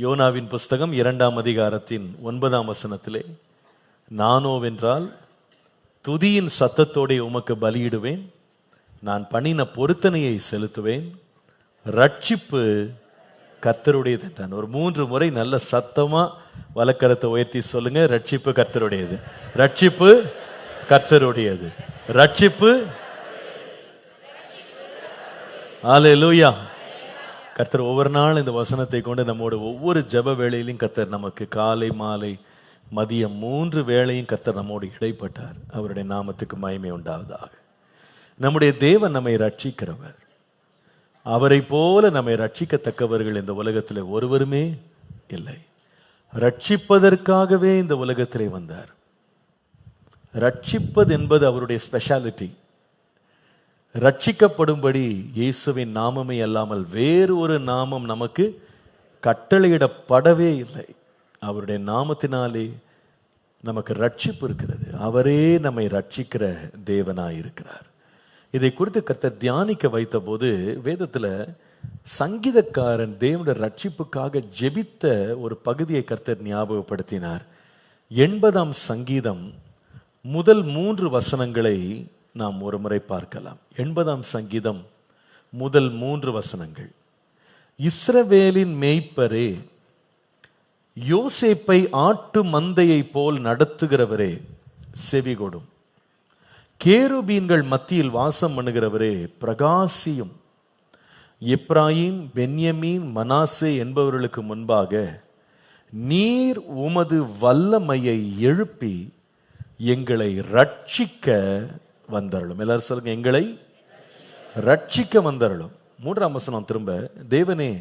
யோனாவின் புஸ்தகம் 2ஆம் அதிகாரத்தின் 9ஆம் வசனத்திலே, நானோவென்றால் துதியின் சத்தத்தோടെ உமக்கு பலியிடுவேன், நான் பண்ணின பொருத்தனையை செலுத்துவேன், ரட்சிப்பு கர்த்தருடையது என்றான். ஒரு 3 முறை நல்ல சத்தமா வலக்கரத்தை உயர்த்தி சொல்லுங்க, ரட்சிப்பு கர்த்தருடையது, ரட்சிப்பு கர்த்தருடையது, ரட்சிப்பு. ஹல்லேலூயா. கர்த்தர் ஒவ்வொரு நாள் இந்த வசனத்தை கொண்டு நம்மோட ஒவ்வொரு ஜெப வேளையிலும் கர்த்தர் நமக்கு காலை மாலை மதியம் 3 வேளையும் கர்த்தர் நம்மோடு இடைப்பட்டார். அவருடைய நாமத்துக்கு மகிமை உண்டாவதாக. நம்முடைய தேவன் நம்மை ரட்சிக்கிறவர். அவரை போல நம்மை ரட்சிக்கத்தக்கவர்கள் இந்த உலகத்தில் ஒருவருமே இல்லை. ரட்சிப்பதற்காகவே இந்த உலகத்திலே வந்தார். ரட்சிப்பது என்பது அவருடைய ஸ்பெஷாலிட்டி. ரட்சிக்கப்படும்படி இயேசுவின் நாமமே அல்லாமல் வேறு ஒரு நாமம் நமக்கு கட்டளையிடப்படவே இல்லை. அவருடைய நாமத்தினாலே நமக்கு ரட்சிப்பு இருக்கிறது. அவரே நம்மை ரட்சிக்கிற தேவனாயிருக்கிறார். இதை குறித்து கர்த்தர் தியானிக்க வைத்த போது வேதத்தில் சங்கீதக்காரன் தேவனுடைய ரட்சிப்புக்காக ஜெபித்த ஒரு பகுதியை கர்த்தர் ஞாபகப்படுத்தினார். 80ஆம் சங்கீதம் முதல் 3 வசனங்களை நாம் ஒரு முறை பார்க்கலாம். 80ஆம் சங்கீதம் முதல் 3 வசனங்கள். இஸ்ரவேலின் மேய்ப்பரே, யோசேப்பை ஆட்டு மந்தையை போல் நடத்துகிறவரே செவிகொடும். கேருபீன்கள் மத்தியில் வாசம் பண்ணுகிறவரே பிரகாசியும். எப்ராயிம், பென்யமீன், மனாசே என்பவர்களுக்கு முன்பாக நீர் உமது வல்லமையை எழுப்பி எங்களை ரட்சிக்க வந்தருளும். எல்லாரும் சொல்லுங்க, எங்களை ரட்சிக்க வந்தருளும். 3ஆம் வசனம் திரும்ப, தேவனே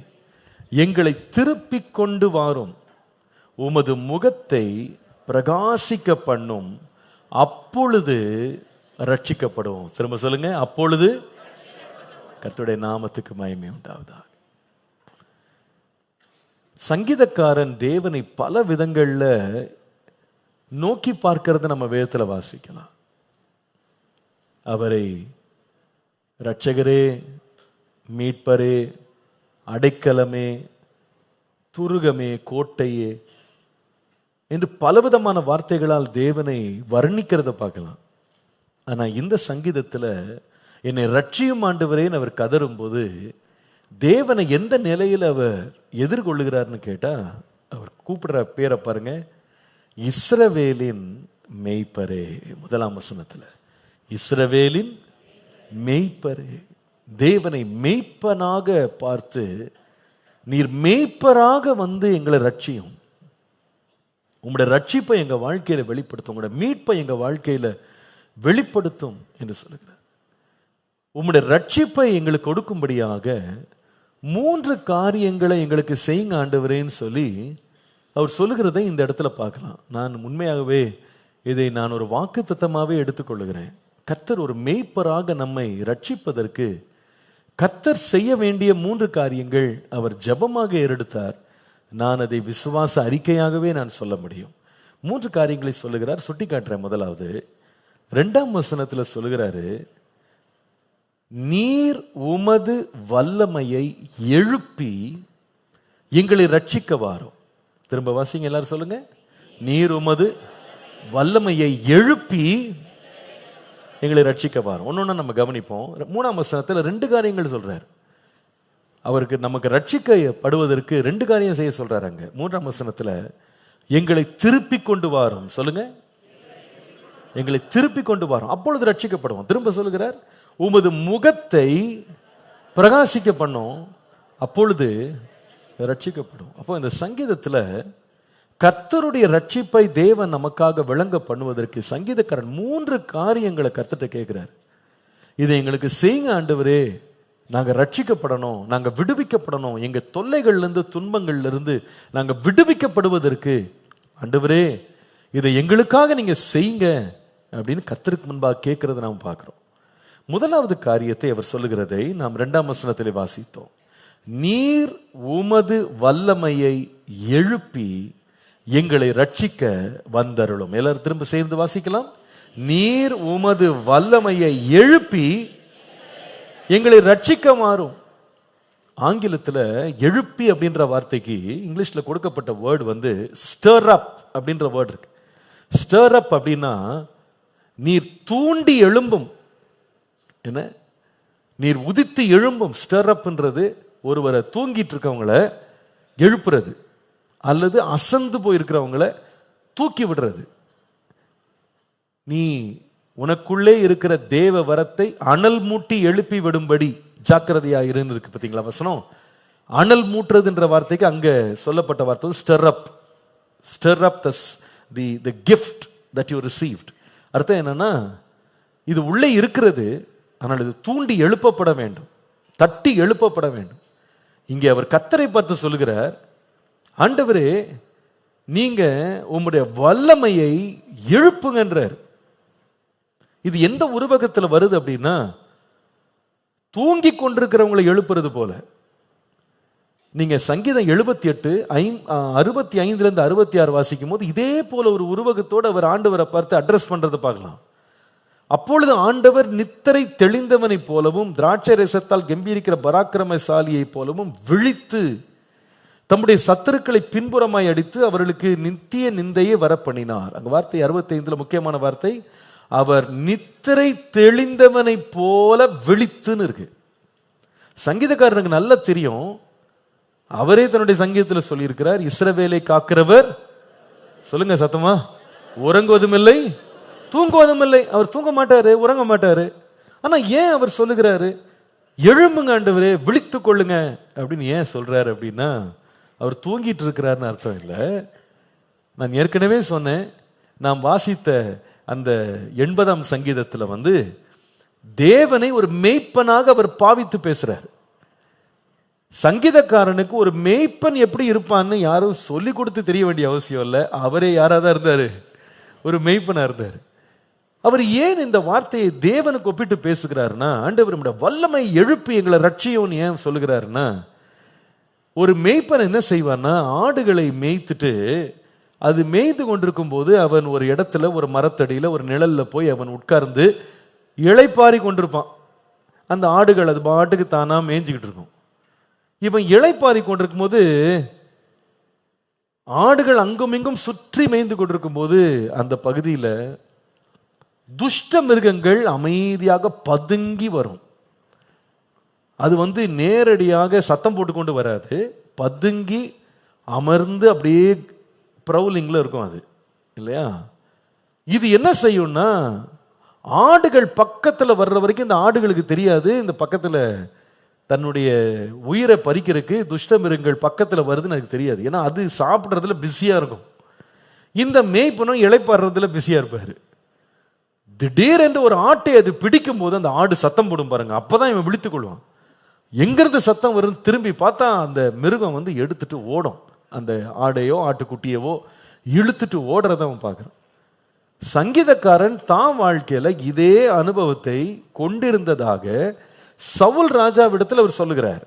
எங்களை திருப்பி கொண்டு வாரும், உமது முகத்தை பிரகாசிக்க பண்ணும், அப்பொழுது ரட்சிக்கப்படுவோம். திரும்ப சொல்லுங்க, அப்பொழுது. கர்த்தருடைய நாமத்துக்கு மகிமை உண்டாவதாக. சங்கீதக்காரன் தேவனை பல விதங்கள்ல நோக்கி பார்க்கறத நம்ம வேதத்தில் வாசிக்கலாம். அவரை இரட்சகரே, மீட்பரே, அடைக்கலமே, துருகமே, கோட்டையே என்று பலவிதமான வார்த்தைகளால் தேவனை வர்ணிக்கிறத பார்க்கலாம். ஆனால் இந்த சங்கீதத்தில் என்னை ரட்சியும் ஆண்டவரேன்னு அவர் கதரும் போது தேவனை எந்த நிலையில் அவர் எதிர்கொள்ளுகிறார்னு கேட்டால், அவர் கூப்பிடுற பேரை பாருங்க, இஸ்ரவேலின் மேய்ப்பரே. 1ஆம் வசனத்தில் இஸ்ரவேலின் மேய்ப்பரே. தேவனை மேய்ப்பனாக பார்த்து, நீர் மேய்ப்பராக வந்து எங்களை ரட்சியும், உங்களுடைய ரட்சிப்பை எங்கள் வாழ்க்கையில் வெளிப்படுத்தும், உங்களுடைய மீட்பை எங்கள் வாழ்க்கையில் வெளிப்படுத்தும் என்று சொல்லுகிறார். உங்களுடைய ரட்சிப்பை எங்களுக்கு கொடுக்கும்படியாக 3 காரியங்களை எங்களுக்கு செய்யுங்க ஆண்டவரேன்னு சொல்லி அவர் சொல்லுகிறதை இந்த இடத்துல பார்க்கலாம். நான் உண்மையாகவே இதை நான் ஒரு வாக்குத்தத்தமாகவே எடுத்துக்கொள்ளுகிறேன். கர்த்தர் ஒரு மேய்ப்பராக நம்மை ரட்சிப்பதற்கு கர்த்தர் செய்ய வேண்டிய 3 காரியங்கள் அவர் ஜெபமாக ஏறெடுத்தார். நான் அதை விசுவாச அறிக்கையாகவே நான் சொல்ல முடியும். 3 காரியங்களை சொல்லுகிறார், சுட்டி காட்டுறேன். முதலாவது 2ஆம் வசனத்தில் சொல்லுகிறாரு, நீர் உமது வல்லமையை எழுப்பி எங்களை ரட்சிக்க வாரும். திரும்ப வாசிங்க, எல்லாரும் சொல்லுங்க, நீர் உமது வல்லமையை எழுப்பி எங்களை ரட்சிக்க வாரும். ஒன்னொன்னு நம்ம கவனிப்போம். 3ஆம் வசனத்தில் 2 காரியங்கள் சொல்றார். அவருக்கு நமக்கு ரட்சிக்கப்படுவதற்கு 2 காரியம் செய்ய சொல்றாரு. அங்க 3ஆம் வசனத்தில் எங்களை திருப்பி கொண்டு வாரும். சொல்லுங்க, எங்களை திருப்பி கொண்டு வாரும், அப்பொழுது ரட்சிக்கப்படுவோம். திரும்ப சொல்லுகிறார், உமது முகத்தை பிரகாசிக்க பண்ணும், அப்பொழுது ரட்சிக்கப்படும். அப்போ இந்த சங்கீதத்தில் கர்த்தருடைய ரட்சிப்பை தேவன் நமக்காக விளங்க பண்ணுவதற்கு சங்கீதக்காரன் 3 காரியங்களை கர்த்தர்ட்ட கேட்கிறார். இதை எங்களுக்கு செய்யுங்க ஆண்டவரே, நாங்கள் ரட்சிக்கப்படணும், நாங்கள் விடுவிக்கப்படணும், எங்கள் தொல்லைகள்லேருந்து துன்பங்கள்லேருந்து நாங்கள் விடுவிக்கப்படுவதற்கு ஆண்டவரே இதை எங்களுக்காக நீங்கள் செய்யுங்க அப்படின்னு கர்த்தருக்கு முன்பாக கேட்கறதை நாம் பார்க்குறோம். முதலாவது காரியத்தை அவர் சொல்லுகிறதை நாம் 2ஆம் வசனத்திலே வாசித்தோம். நீர் உமது வல்லமையை எழுப்பி எங்களை ரட்சிக்க வந்தருளும். எல்லாரும் திரும்ப சேர்ந்து வாசிக்கலாம். நீர் உமது வல்லமையை எழுப்பி எங்களை ரட்சிக்க மாறும். ஆங்கிலத்தில் எழுப்பி அப்படின்ற வார்த்தைக்கு இங்கிலீஷ்ல கொடுக்கப்பட்ட வேர்டு வந்து ஸ்டர் அப் அப்படின்ற வேர்டு இருக்கு. ஸ்டர் அப் அப்படின்னா நீர் தூண்டி எழும்பும், என்ன, நீர் உதித்து எழும்பும். ஸ்டர் அப்ன்றது ஒருவரை தூங்கிட்டு இருக்கவங்கள எழுப்புறது அல்லது அசந்து போயிருக்கிறவங்கள தூக்கி விடுறது. நீ உனக்குள்ளே இருக்கிற தேவ வரத்தை அனல் மூட்டி எழுப்பி விடும்படி ஜாக்கிரதையாயிருன்னு இருக்கு பார்த்தீங்களா வசனம். அனல் மூட்டுறதுன்ற வார்த்தைக்கு அங்க சொல்லப்பட்ட வார்த்தை stir up. Stir up the gift that you received. அர்த்தம் என்னன்னா, இது உள்ளே இருக்கிறது, ஆனால் இது தூண்டி எழுப்பப்பட வேண்டும், தட்டி எழுப்பப்பட வேண்டும். இங்கே அவர் கர்த்தரை பார்த்து சொல்லுகிறார், ஆண்டவரே நீங்க உம்முடைய வல்லமையை எழுப்புங்கன்றார். இது எந்த உருவகத்தில் வருது அப்படின்னா, தூங்கி கொண்டிருக்கிறவங்களை எழுப்புறது போல. நீங்க சங்கீதம் 78 65 66 வாசிக்கும் போது இதே போல ஒரு உருவகத்தோடு அவர் ஆண்டவரை பார்த்து அட்ரஸ் பண்றதை பார்க்கலாம். அப்பொழுது ஆண்டவர் நித்திரை தெளிந்தவனை போலவும் திராட்சை ரசத்தால் கம்பீரிக்கிற பராக்கிரமசாலியை போலவும் விழித்து தம்முடைய சத்துருக்களை பின்புறமாய் அடித்து அவர்களுக்கு நித்திய நிந்தையை வரப்பண்ணினார். அங்க வார்த்தை 65 முக்கியமான வார்த்தை, அவர் நித்திரை தெளிந்தவனை போல விழித்துன்னு இருக்கு. சங்கீதக்காரனுக்கு நல்லா தெரியும், அவரே தன்னுடைய சங்கீதத்தில் சொல்லியிருக்கிறார், இஸ்ரவேலை காக்கிறவர், சொல்லுங்க சத்தமா, உறங்குவதும் இல்லை தூங்குவதும் இல்லை. அவர் தூங்க மாட்டாரு, உறங்க மாட்டாரு. ஆனா ஏன் அவர் சொல்லுகிறாரு எழும்புங்க ஆண்டவரே விழித்து கொள்ளுங்க அப்படின்னு ஏன் சொல்றாரு அப்படின்னா, அவர் தூங்கிட்டு இருக்கிறாருன்னு அர்த்தம் இல்லை. நான் ஏற்கனவே சொன்னேன், நாம் வாசித்த அந்த 80ஆம் சங்கீதத்தில் வந்து தேவனை ஒரு மேய்ப்பனாக அவர் பாவித்து பேசுறார். சங்கீதக்காரனுக்கு ஒரு மேய்ப்பன் எப்படி இருப்பான்னு யாரும் சொல்லி கொடுத்து தெரிய வேண்டிய அவசியம் இல்லை. அவரே யாராதான் இருந்தாரு, ஒரு மேய்ப்பனா இருந்தார். அவர் ஏன் இந்த வார்த்தையை தேவனுக்கு ஒப்பிட்டு பேசுகிறாருன்னா, ஆண்டவர் வல்லமை எழுப்பி எங்களை ரட்சியோன்னு ஏன் சொல்லுகிறாருன்னா, ஒரு மேய்ப்பன் என்ன செய்வான்னா, ஆடுகளை மேய்த்துட்டு அது மேய்ந்து கொண்டிருக்கும் போது அவன் ஒரு இடத்துல ஒரு மரத்தடியில் ஒரு நிழல்ல போய் அவன் உட்கார்ந்து இளைப்பாரி கொண்டிருப்பான். அந்த ஆடுகள் அது பாட்டுக்கு தானா மேய்ஞ்சிக்கிட்டு இருக்கும். இவன் இளைப்பாரி கொண்டிருக்கும் போது ஆடுகள் அங்கும் இங்கும் சுற்றி மேய்ந்து கொண்டிருக்கும் போது அந்த பகுதியில் துஷ்ட மிருகங்கள் அமைதியாக பதுங்கி வரும். அது வந்து நேரடியாக சத்தம் போட்டுக்கொண்டு வராது, பதுங்கி அமர்ந்து அப்படியே ப்ரௌலிங்ல இருக்கும் அது, இல்லையா? இது என்ன செய்யும்னா, ஆடுகள் பக்கத்தில் வர்ற வரைக்கும் இந்த ஆடுகளுக்கு தெரியாது இந்த பக்கத்தில் தன்னுடைய உயிரை பறிக்கிறதுக்கு துஷ்ட மிருகங்கள் பக்கத்தில் வருதுன்னு எனக்கு தெரியாது. ஏன்னா அது சாப்பிட்றதுல பிஸியாக இருக்கும். இந்த மேய்ப்பனும் இளைப்பாடுறதுல பிஸியாக இருப்பார். திடீரென்று ஒரு ஆட்டை அது பிடிக்கும் போது அந்த ஆடு சத்தம் போடும் பாருங்க, அப்பதான் இவன் விழித்துக் கொள்வான். எங்கிருந்து சத்தம் வரும் திரும்பி பார்த்தா அந்த மிருகம் வந்து எடுத்துட்டு ஓடும். அந்த ஆடையோ ஆட்டுக்குட்டியவோ இழுத்துட்டு ஓடுறத அவன் பார்க்குறான். சங்கீதக்காரன் தான் வாழ்க்கையில இதே அனுபவத்தை கொண்டிருந்ததாக சவுல் ராஜாவிடத்தில் அவர் சொல்லுகிறார்.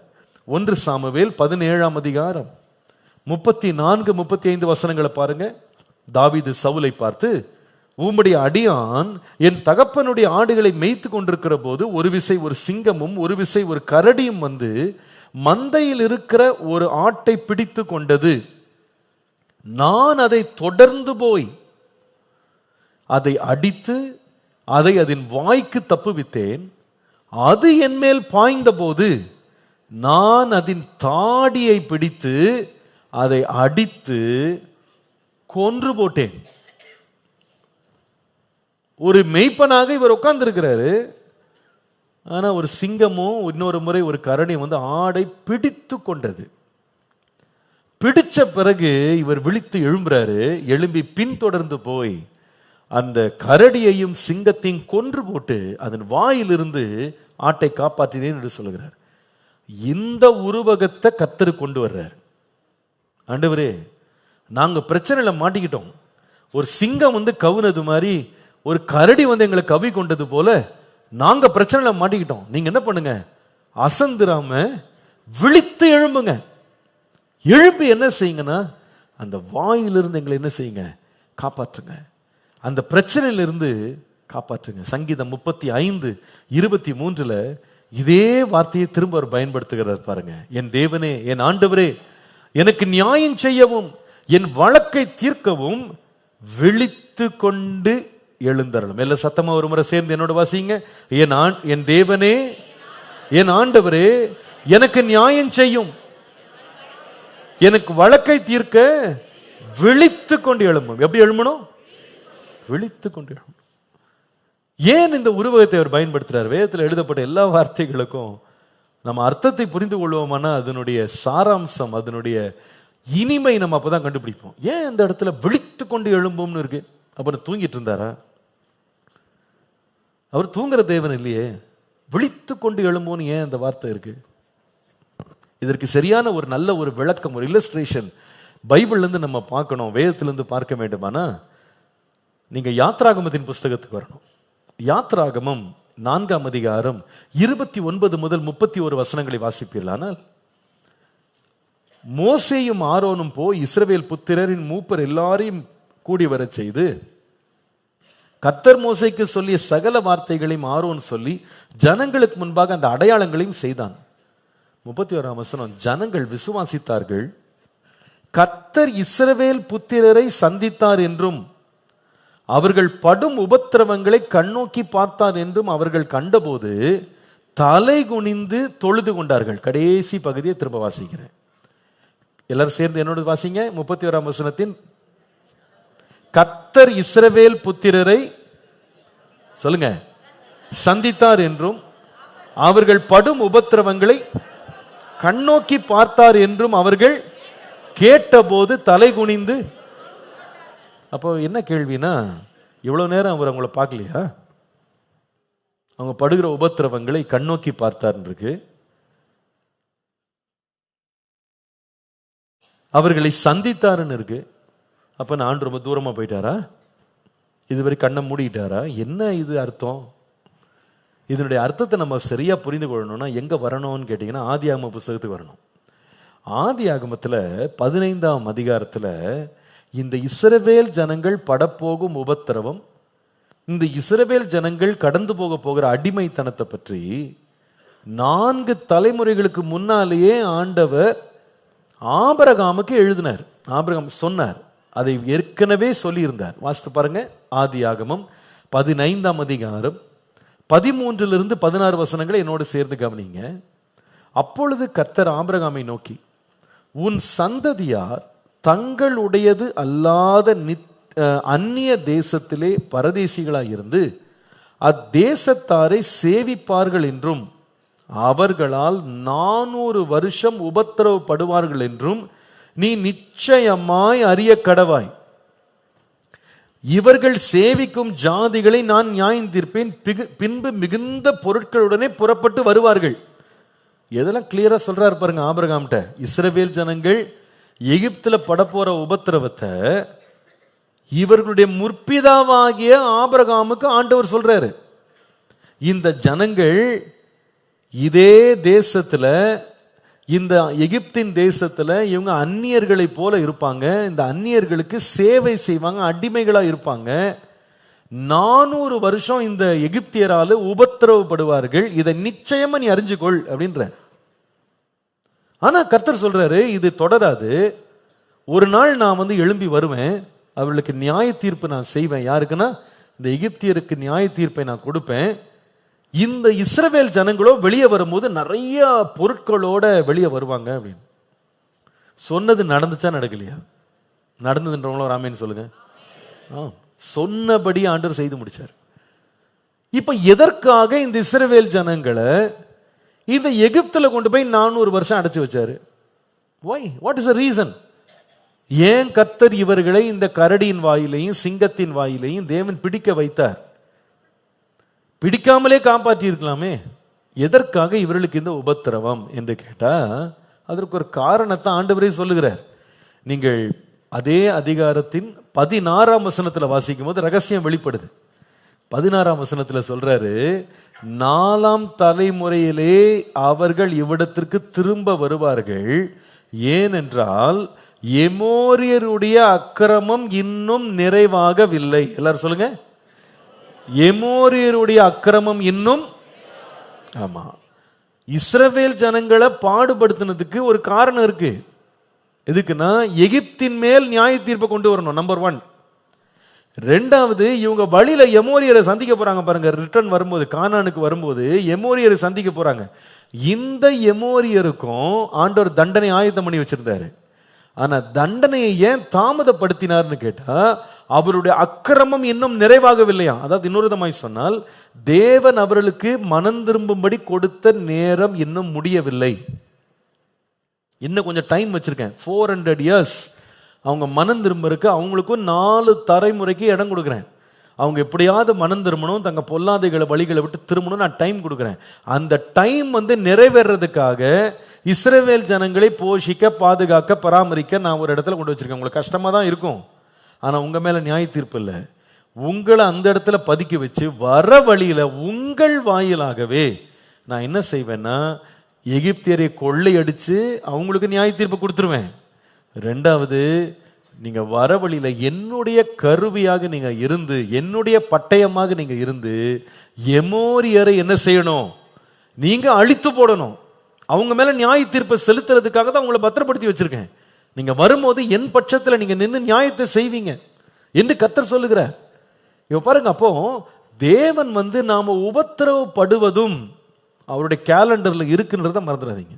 1 சாமுவேல் 17ஆம் அதிகாரம் 34 35 வசனங்களை பாருங்க. தாவீது சவுலை பார்த்து, உம்முடைய அடியான் என் தகப்பனுடைய ஆடுகளை மேய்த்து கொண்டிருக்கிற போது ஒரு விசை ஒரு சிங்கமும் ஒரு விசை ஒரு கரடியும் வந்து மந்தையில் இருக்கிற ஒரு ஆட்டை பிடித்து கொண்டது. நான் அதை தொடர்ந்து போய் அதை அடித்து அதை அதன் வாய்க்கு தப்புவித்தேன். அது என் மேல் பாய்ந்த போது நான் அதன் தாடியை பிடித்து அதை அடித்து கொன்று போட்டேன். ஒரு மெய்ப்பனாக இவர் உட்கார்ந்து இருக்கிறாரு. ஆனா ஒரு சிங்கமும் இன்னொரு முறை ஒரு கரடியும் வந்து ஆடை பிடித்து கொண்டது. பிடிச்ச பிறகு இவர் விழித்து எழும்புறாரு. எழும்பி பின்தொடர்ந்து போய் அந்த கரடியையும் சிங்கத்தையும் கொன்று போட்டு அதன் வாயிலிருந்து ஆட்டை காப்பாற்றினேன் என்று சொல்லுகிறார். இந்த உருவகத்தை கர்த்தர் கொண்டு வர்றார். ஆண்டவரே, நாங்க பிரச்சனையில மாட்டிக்கிட்டோம். ஒரு சிங்கம் வந்து கவுனது மாதிரி ஒரு கரடி வந்து எங்களை கவி கொண்டது போல நாங்க பிரச்சனையில மாட்டிக்கிட்டோம். நீங்க என்ன பண்ணுங்க, அசந்துராம விழித்து எழும்புங்க. எழுப்பி என்ன செய்யுங்கன்னா, அந்த வாயிலிருந்து எங்களை என்ன செய்யுங்க, காப்பாற்றுங்க. அந்த பிரச்சனையிலிருந்து காப்பாற்றுங்க. சங்கீதம் 35:23 இதே வார்த்தையை திரும்ப அவர் பயன்படுத்துகிறார் பாருங்க. என் தேவனே, என் ஆண்டவரே, எனக்கு நியாயம் செய்யவும் என் வழக்கை தீர்க்கவும் விழித்து கொண்டு எழுந்தருளும். எல்லா சத்தமா ஒரு முறை சேர்ந்து என்னோட வாசிங்க. என் தேவனே, என் ஆண்டவரே, எனக்கு நியாயம் செய்யும், எனக்கு வழக்கை தீர்க்க விழித்து கொண்டு எழும்பும். எப்படி எழும்பணும்? விழித்து கொண்டு எழும்பும். ஏன் இந்த உருவகத்தை அவர் பயன்படுத்துறார்? வேதத்தில் எழுதப்பட்ட எல்லா வார்த்தைகளுக்கும் நம்ம அர்த்தத்தை புரிந்து கொள்வோமானா அதனுடைய சாராம்சம், அதனுடைய இனிமை நம்ம அப்பதான் கண்டுபிடிப்போம். ஏன் இந்த இடத்துல விழித்து கொண்டு எழும்பும்னு இருக்கு? அப்புறம் தூங்கிட்டு இருந்தாரா? அவர் தூங்குற தேவன் இல்லையே. விழித்து கொண்டு எழும்போன்னு ஏன் அந்த வார்த்தை இருக்கு? இதற்கு சரியான ஒரு நல்ல ஒரு விளக்கம், ஒரு இல்லஸ்ட்ரேஷன் பைபிள்ல இருந்து நம்ம பார்க்கணும், வேதத்திலிருந்து பார்க்க வேண்டுமானா நீங்க யாத்ராகமத்தின் புஸ்தகத்துக்கு வரணும். யாத்ராகமம் 4ஆம் அதிகாரம் 29 முதல் 31 வசனங்களை வாசிப்பீர்களானால், மோசேயும் ஆரோனும் போய் இஸ்ரவேல் புத்திரரின் மூப்பர் எல்லாரையும் கூடி வர செய்து கர்த்தர் மோசேக்கு சொல்லிய சகல வார்த்தைகளையும் ஆரோன் சொல்லி ஜனங்களுக்கு முன்பாக அந்த அடையாளங்களையும் செய்தான். 31ஆம் வசனம், ஜனங்கள் விசுவாசித்தார்கள், கர்த்தர் இஸ்ரவேல் புத்திரரை சந்தித்தார் என்றும் அவர்கள் படும் உபத்திரவங்களை கண்ணோக்கி பார்த்தார் என்றும் அவர்கள் கண்டபோது தலை குனிந்து தொழுது கொண்டார்கள். கடைசி பகுதியை திரும்ப வாசிக்கிறேன், எல்லாரும் சேர்ந்து என்னோட வாசிங்க. 31ஆம் வசனத்தின், கர்த்தர் இஸ்ரவேல் புத்திரரை சொல்லுங்க சந்தித்தார் என்றும் அவர்கள் படும் உபத்திரவங்களை கண்ணோக்கி பார்த்தார் என்றும் அவர்கள் கேட்டபோது தலை குனிந்து. அப்போ என்ன கேள்வினா, இவ்வளவு நேரம் அவர் அவங்கள பார்க்கலையா? அவங்க படுகிற உபத்திரவங்களை கண்ணோக்கி பார்த்தார் இருக்கு, அவர்களை சந்தித்தாருன்னு இருக்கு. அப்ப நான் ரொம்ப தூரமா போயிட்டாரா? இதுவரை கண்ணை மூடிட்டாரா? என்ன இது அர்த்தம்? இதனுடைய அர்த்தத்தை நம்ம சரியா புரிந்து கொள்ளணும்னா எங்க வரணும்னு கேட்டீங்கன்னா ஆதியாகம புஸ்தகத்துக்கு வரணும். ஆதியாகமத்துல 15ஆம் அதிகாரத்துல இந்த இஸ்ரவேல் ஜனங்கள் படப்போகும் உபத்திரவம், இந்த இஸ்ரவேல் ஜனங்கள் கடந்து போகிற அடிமைத்தனத்தை பற்றி 4 தலைமுறைகளுக்கு முன்னாலேயே ஆண்டவர் ஆபிரகாமுக்கு எழுதினார். ஆபிரகாம் சொன்னார், அதை ஏற்கனவே சொல்லியிருந்தார். வாசித்து பாருங்க, ஆதியாகமம் 15ஆம் அதிகாரம் 13 - 16 வசனங்களை என்னோடு சேர்ந்து கவனிங்க. அப்பொழுது கர்த்தர் ஆபிரகாமை நோக்கி, உன் சந்ததியார் தங்களுடையது அல்லாத அந்நிய தேசத்திலே பரதேசிகளாயிருந்து அத்தேசத்தாரை சேவிப்பார்கள் என்றும் அவர்களால் 400 வருஷம் உபத்திரவப்படுவார்கள் என்றும் நீ நிச்சயமாய் அறிய கடவாய். இவர்கள் சேவிக்கும் ஜாதிகளை நான் நியாயம் தீர்ப்பேன், பின்பு மிகுந்த பொருட்களுடனே புறப்பட்டு வருவார்கள். எதெல்லாம் கிளியரா சொல்றாரு பாருங்க ஆபிரகாம்கிட்ட. இஸ்ரவேல் ஜனங்கள் எகிப்துல படப்போற உபத்திரவத்தை இவர்களுடைய முற்பிதாவாகிய ஆபிரகாமுக்கு ஆண்டவர் சொல்றாரு. இந்த ஜனங்கள் இதே தேசத்துல, இந்த எகிப்தின் தேசத்துல இவங்க அந்நியர்களை போல இருப்பாங்க, இந்த அந்நியர்களுக்கு சேவை செய்வாங்க, அடிமைகளா இருப்பாங்க. 400 வருஷம் இந்த எகிப்தியரால உபத்திரவப்படுவார்கள், இதை நிச்சயமா நீ அறிஞ்சுக்கொள் அப்படின்ற. ஆனா கர்த்தர் சொல்றாரு, இது தொடராது. ஒரு நாள் நான் எழும்பி வருவேன், அவர்களுக்கு நியாய தீர்ப்பு நான் செய்வேன். யாருக்குன்னா இந்த எகிப்தியருக்கு நியாய தீர்ப்பை நான் கொடுப்பேன். இந்த இஸ்ரவேல் ஜனங்களோ வெளியே வரும்போது நிறைய பொருட்களோட வெளியே வருவாங்க அப்படின்னு சொன்னது நடந்துச்சா நடக்கலையா? நடந்ததுன்றவங்களோ ராமேன்னு சொல்லுங்க. சொன்னபடி ஆண்டவர் செய்து முடிச்சார். இப்ப எதற்காக இந்த இஸ்ரவேல் ஜனங்களை இந்த எகிப்துல கொண்டு போய் 400 வருஷம் அடைச்சு வச்சாரு? Why? What is the reason? ஏன் கர்த்தர் இவர்களை இந்த கரடியின் வாயிலையும் சிங்கத்தின் வாயிலையும் தேவன் பிடிக்க வைத்தார்? பிடிக்காமலே காப்பாற்றி இருக்கலாமே. எதற்காக இவர்களுக்கு இந்த உபத்திரவம் என்று கேட்டா அதற்கு ஒரு காரணத்தை ஆண்டவரே சொல்லுகிறார். நீங்கள் அதே அதிகாரத்தின் 16ஆம் வசனத்துல வாசிக்கும் போது ரகசியம் வெளிப்படுது. 16ஆம் வசனத்துல சொல்றாரு, 4ஆம் தலைமுறையிலே அவர்கள் இவ்விடத்திற்கு திரும்ப வருவார்கள், ஏனென்றால் எமோரியருடைய அக்கிரமம் இன்னும் நிறைவாகவில்லை. எல்லாரும் சொல்லுங்க, எமோரியருடைய அக்கிரமம் இன்னும். ஆமா, இஸ்ரவேல் ஜனங்களை பாடுபடுத்தினதுக்கு ஒரு காரணம் இருக்கு. எதுக்குன்னா எகிப்தின் மேல் நியாய தீர்ப்பை கொண்டு வரணும், நம்பர் 1. 2வது, இவங்க வழியில எமோரியரை சந்திக்க போறாங்க பாருங்க. ரிட்டர்ன் வரும்போது, கானானுக்கு வரும்போது எமோரியரை சந்திக்க போறாங்க. இந்த எமோரியருக்கும் ஆண்டவர் தண்டனை ஆயத்தம் பண்ணி வச்சிருந்தாரு. ஆனா தண்டனையை ஏன் தாமதப்படுத்தினார்னு கேட்டா, அவருடைய அக்கிரமம் இன்னும் நிறைவாகவில்லையா. அதாவது இன்னொரு விதமாய் சொன்னால், தேவன் அவர்களுக்கு மனம் திரும்பும்படி கொடுத்த நேரம் இன்னும் முடியவில்லை. இன்னும் கொஞ்சம் டைம் வச்சிருக்கேன், 400 years அவங்க மனம் திரும்பருக்கு. அவங்களுக்கும் 4 தலைமுறைக்கு இடம் கொடுக்குறேன். அவங்க எப்படியாவது மனம் திரும்பணும், தங்க பொல்லாதைகளை வழிகளை விட்டு திரும்பணும், நான் டைம் கொடுக்குறேன். அந்த டைம் நிறைவேறதுக்காக இஸ்ரவேல் ஜனங்களை போஷிக்க, பாதுகாக்க, பராமரிக்க நான் ஒரு இடத்துல கொண்டு வச்சிருக்கேன். உங்களுக்கு கஷ்டமாக தான் இருக்கும், ஆனால் உங்கள் மேலே நியாய தீர்ப்பு இல்லை. உங்களை அந்த இடத்துல பதுக்கி வச்சு வர வழியில் உங்கள் வாயிலாகவே நான் என்ன செய்வேன்னா, எகிப்தியரை கொள்ளையடிச்சு அவங்களுக்கு நியாய தீர்ப்பு கொடுத்துருவேன். 2வது, நீங்க வர வழியில என்னுடைய கருவியாக நீங்க இருந்து, என்னுடைய பட்டயமாக நீங்க இருந்து, எமோரியரை என்ன செய்யணும், நீங்க அழித்து போடணும். அவங்க மேல நியாய தீர்ப்பை செலுத்துறதுக்காக தான் உங்களை பத்திரப்படுத்தி வச்சிருக்கேன். நீங்க வரும்போது என் பட்சத்தில் நீங்க நின்று நியாயத்தை செய்வீங்க என்று கர்த்தர் சொல்லுகிறார். இப்ப பாருங்க, அப்போ தேவன் நாம உபத்திரவப்படுவதும் அவருடைய கேலண்டர்ல இருக்குன்றத மறந்துடாதீங்க.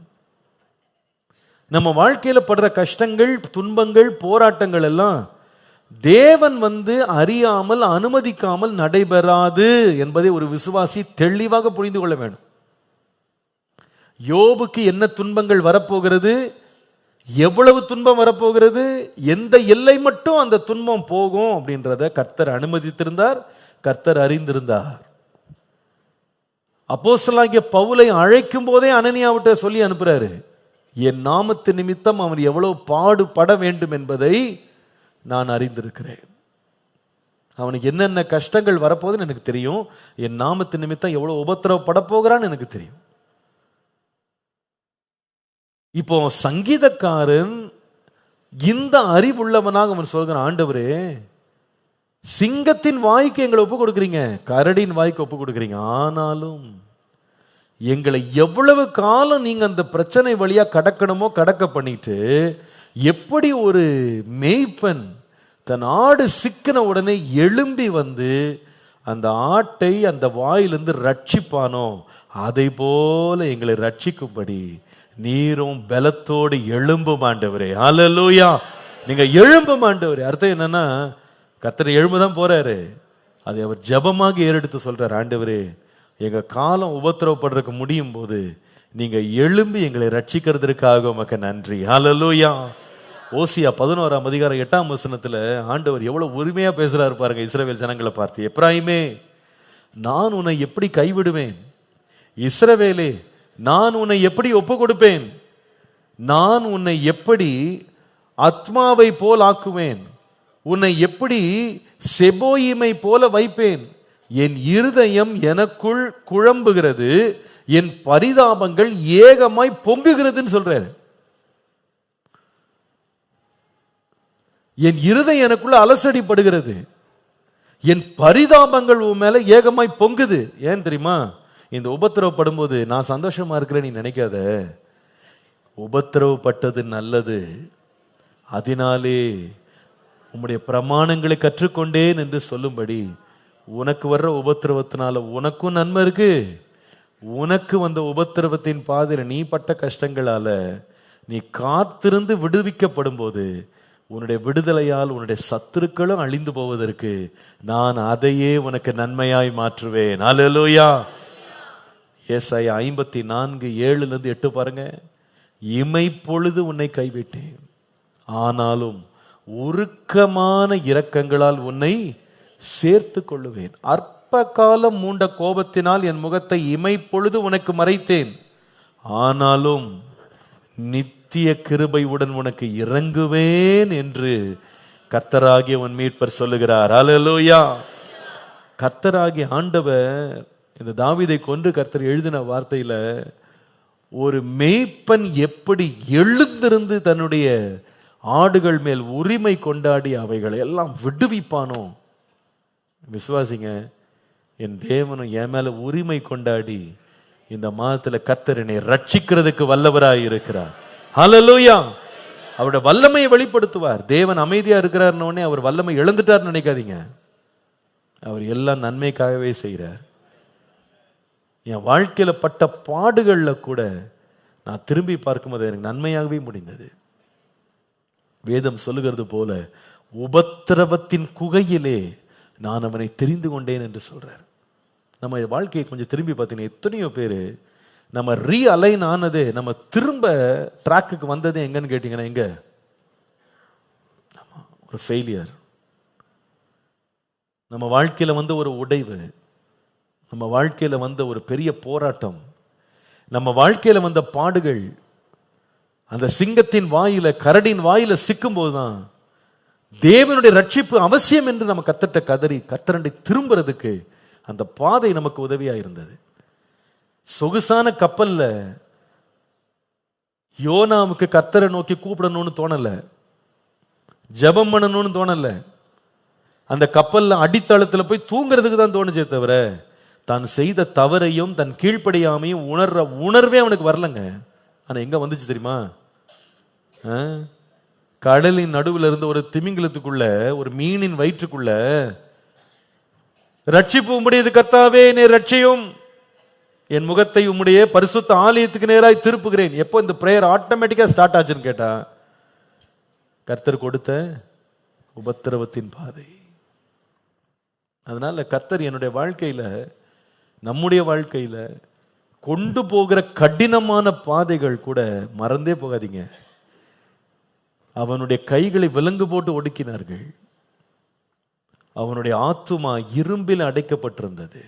நம்ம வாழ்க்கையில படுற கஷ்டங்கள், துன்பங்கள், போராட்டங்கள் எல்லாம் தேவன் அறியாமல், அனுமதிக்காமல் நடைபெறாது என்பதை ஒரு விசுவாசி தெளிவாக புரிந்து கொள்ள வேண்டும். யோபுக்கு என்ன துன்பங்கள் வரப்போகிறது, எவ்வளவு துன்பம் வரப்போகிறது, எந்த எல்லை மட்டும் அந்த துன்பம் போகும் அப்படின்றத கர்த்தர் அனுமதித்திருந்தார், கர்த்தர் அறிந்திருந்தார். அப்போஸ்தலனாகிய பவுலை அழைக்கும் போதே அனனியாவிட்ட சொல்லி அனுப்புறாரு, என் நாமத்து நிமித்தம் அவன் எவ்வளவு பாடுபட வேண்டும் என்பதை நான் அறிந்திருக்கிறேன். அவனுக்கு என்னென்ன கஷ்டங்கள் வரப்போகுதுன்னு எனக்கு தெரியும். என் நாமத்து நிமித்தம் எவ்வளவு உபத்திரவப்பட போகிறான்னு எனக்கு தெரியும். இப்போ சங்கீதக்காரன் இந்த அறிவுள்ளவனாக அவன் சொல்கிறான், ஆண்டவரே, சிங்கத்தின் வாய்க்கு எங்களை ஒப்பு கொடுக்குறீங்க, கரடியின் வாய்க்கு ஒப்பு கொடுக்குறீங்க, ஆனாலும் எங்களை எவ்வளவு காலம் நீங்க அந்த பிரச்சனை வழியா கடக்கணுமோ கடக்க பண்ணிட்டு, எப்படி ஒரு மேய்ப்பன் தன் ஆடு சிக்கின உடனே எழும்பி அந்த ஆட்டை அந்த வாயிலிருந்து ரட்சிப்பானோ, அதை போல எங்களை ரட்சிக்கும்படி நீரும் பலத்தோடு எழும்பும் ஆண்டவரே. ஹல்லேலூயா. நீங்க எழும்பும் ஆண்டவரே. அர்த்தம் என்னன்னா, கர்த்தர் எழும்பதான் போறாரு, அதை அவர் ஜெபமாக ஏறெடுத்து சொல்றாரு, ஆண்டவரே, எங்க காலம் உபத்திரவப்படுறதுக்கு முடியும் போது நீங்க எழும்பி எங்களை ரட்சிக்கிறதுக்காக உமக்கு நன்றி. ஹல்லேலூயா. ஓசியா 11ஆம் அதிகாரம் 8ஆம் வசனத்துல ஆண்டவர் எவ்வளவு உரிமையா பேசுறாரு பாருங்க இஸ்ரவேல் ஜனங்களை பார்த்து. எப்ராயிமே, நான் உன்னை எப்படி கைவிடுவேன், இஸ்ரவேலே, நான் உன்னை எப்படி ஒப்பு கொடுப்பேன், நான் உன்னை எப்படி ஆத்மாவை போல் ஆக்குவேன், உன்னை எப்படி செபோயிமை போல வைப்பேன், என் இருதயம் எனக்குள் குழம்புகிறது, என் பரிதாபங்கள் ஏகமாய் பொங்குகிறதுன்னு சொல்றாரு. என் இருதயம் எனக்குள்ள அலசடிப்படுகிறது, என் பரிதாபங்கள் உன் மேல ஏகமாய் பொங்குது. ஏன் தெரியுமா? இந்த உபத்திரவப்படும் போது நான் சந்தோஷமா இருக்கிறேன் நீ நினைக்காத, உபத்திரவப்பட்டது நல்லது, அதனாலே உம்முடைய பிரமாணங்களை கற்றுக்கொண்டேன் என்று சொல்லும்படி உனக்கு வர்ற உபத்திரவத்தினால உனக்கும் நன்மை இருக்கு. உனக்கு வந்த உபத்திரவத்தின் பாதையில் நீ பட்ட கஷ்டங்களால நீ காத்திருந்து விடுவிக்கப்படும் போது உன்னுடைய விடுதலையால் உன்னுடைய சத்துருக்களும் அழிந்து போவதற்கு நான் அதையே உனக்கு நன்மையாய் மாற்றுவேன். ஹல்லேலூயா. ஏசாயா 54:7-8 பாருங்க. இமைப்பொழுது உன்னை கைவிட்டேன், ஆனாலும் உருக்கமான இரக்கங்களால் உன்னை சேர்த்து கொள்ளுவேன். அற்ப காலம் மூண்ட கோபத்தினால் என் முகத்தை இமைப்பொழுது உனக்கு மறைத்தேன், ஆனாலும் நித்திய கிருபையுடன் உனக்கு இறங்குவேன் என்று கர்த்தராகிய உன் மீட்பர் சொல்லுகிறார். ஹல்லேலூயா. கர்த்தராகிய ஆண்டவர் இந்த தாவீதை கொன்று கர்த்தர் எழுதின வார்த்தையில ஒரு மேய்ப்பன் எப்படி எழுந்திருந்து தன்னுடைய ஆடுகள் மேல் உரிமை கொண்டாடி அவைகளை எல்லாம் விடுவிப்பானோ, விசுவாசிங்க, என் தேவனும் என் மேல உரிமை கொண்டாடி இந்த மாதத்துல கர்த்தர் என்னை ரட்சிக்கிறதுக்கு வல்லவராய் இருக்கிறார். ஹல்லேலூயா. அவருடைய வல்லமையை வெளிப்படுத்துவார். தேவன் அமைதியா இருக்கிறார்னு அவர் வல்லமை இழந்துட்டார் நினைக்காதீங்க. அவர் எல்லாம் நன்மைக்காகவே செய்கிறார். என் வாழ்க்கையில பட்ட பாடுகள்ல கூட நான் திரும்பி பார்க்கும்போது எனக்கு நன்மையாகவே முடிந்தது. வேதம் சொல்லுகிறது போல உபத்திரவத்தின் குகையிலே நான் அவனை தெரிந்து கொண்டேன் என்று சொல்றார். நம்ம வாழ்க்கையை கொஞ்சம் திரும்பி பார்த்தீங்கன்னா எத்தனையோ பேர் நம்ம ரீஅலைன் ஆனது, நம்ம திரும்ப ட்ராக்குக்கு வந்தது எங்கன்னு கேட்டீங்கன்னா எங்க? ஒரு ஃபெயிலியர். நம்ம வாழ்க்கையில வந்து ஒரு உடைவு, நம்ம வாழ்க்கையில வந்த ஒரு பெரிய போராட்டம், நம்ம வாழ்க்கையில வந்த பாடுகள், அந்த சிங்கத்தின் வாயில கரடின் வாயில சிக்கும் போதுதான் தேவனுடைய ரட்சிப்பு அவசியம் என்று நம்ம கர்த்தர்ட்ட கதறி கர்த்தரண்டை திரும்புறதுக்கு அந்த பாதை நமக்கு உதவியா இருந்தது. சொகுசான கப்பல்ல யோனாவுக்கு கர்த்தரை நோக்கி கூப்பிடணும்னு தோணல, ஜெபம் பண்ணணும்னு தோணல. அந்த கப்பல்ல அடித்தளத்துல போய் தூங்குறதுக்கு தான் தோணுச்சே தவிர தான் செய்த தவறையும் தன் கீழ்ப்படியாமையும் உணர்வே அவனுக்கு வரலங்க. ஆனா எங்க வந்துச்சு தெரியுமா? கடலின் நடுவில் இருந்து ஒரு திமிங்கலத்துக்குள்ள, ஒரு மீனின் வயிற்றுக்குள்ள, ரட்சிப்பு உம்முடையது கர்த்தாவே, என்னை ரட்சியும், என் முகத்தை உம்முடைய பரிசுத்த ஆலயத்துக்கு நேராய் திருப்புகிறேன். எப்போ இந்த பிரேயர் ஆட்டோமேட்டிக்கா ஸ்டார்ட் ஆச்சுன்னு கேட்டா, கர்த்தர் கொடுத்த உபத்திரவத்தின் பாதை. அதனால கர்த்தர் என்னுடைய வாழ்க்கையில, நம்முடைய வாழ்க்கையில கொண்டு போகிற கடினமான பாதைகள் கூட மறந்தே போகாதீங்க. அவனுடைய கைகளை விலங்கு போட்டு ஒடுக்கினார்கள். அவனுடைய ஆத்துமா இரும்பில் அடைக்கப்பட்டிருந்தது.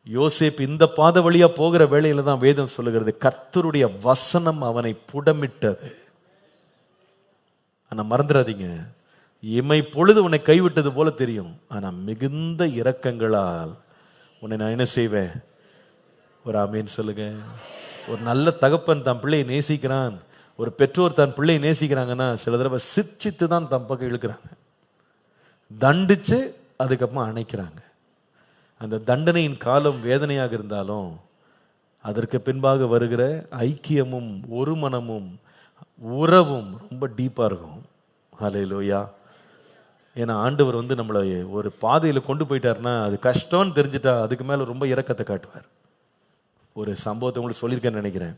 யோசேப் இந்த பாதை வழியா போகிற வேளையில தான் வேதம் சொல்லுகிறது, கர்த்தருடைய வசனம் அவனை புடமிட்டது. ஆனா மறந்துடாதீங்க, இமை பொழுது உன்னை கைவிட்டது போல தெரியும், ஆனா மிகுந்த இரக்கங்களால் உன்னை நான் என்ன செய்வேன்? ஒரு ஆமேன் சொல்லுங்க. ஒரு நல்ல தகப்பன் தன் பிள்ளையை நேசிக்கிறான், ஒரு பெற்றோர் தன் பிள்ளையை நேசிக்கிறாங்கன்னா சில தடவை சிரிச்சித்து தான் தன் பக்கம் இழுக்கிறாங்க, தண்டிச்சு அதுக்கப்புறமா அணைக்கிறாங்க. அந்த தண்டனையின் காலம் வேதனையாக இருந்தாலும் அதற்கு பின்பாக வருகிற ஐக்கியமும் ஒரு மனமும் உறவும் ரொம்ப டீப்பாக இருக்கும். ஹல்லேலூயா. ஏன்னா ஆண்டவர் வந்து நம்மளை ஒரு பாதையில் கொண்டு போயிட்டாருன்னா அது கஷ்டம்னு தெரிஞ்சுட்டா அதுக்கு மேலே ரொம்ப இரக்கத்தை காட்டுவார். ஒரு சம்பவத்தை உங்களுக்கு சொல்லியிருக்கேன்னு நினைக்கிறேன்.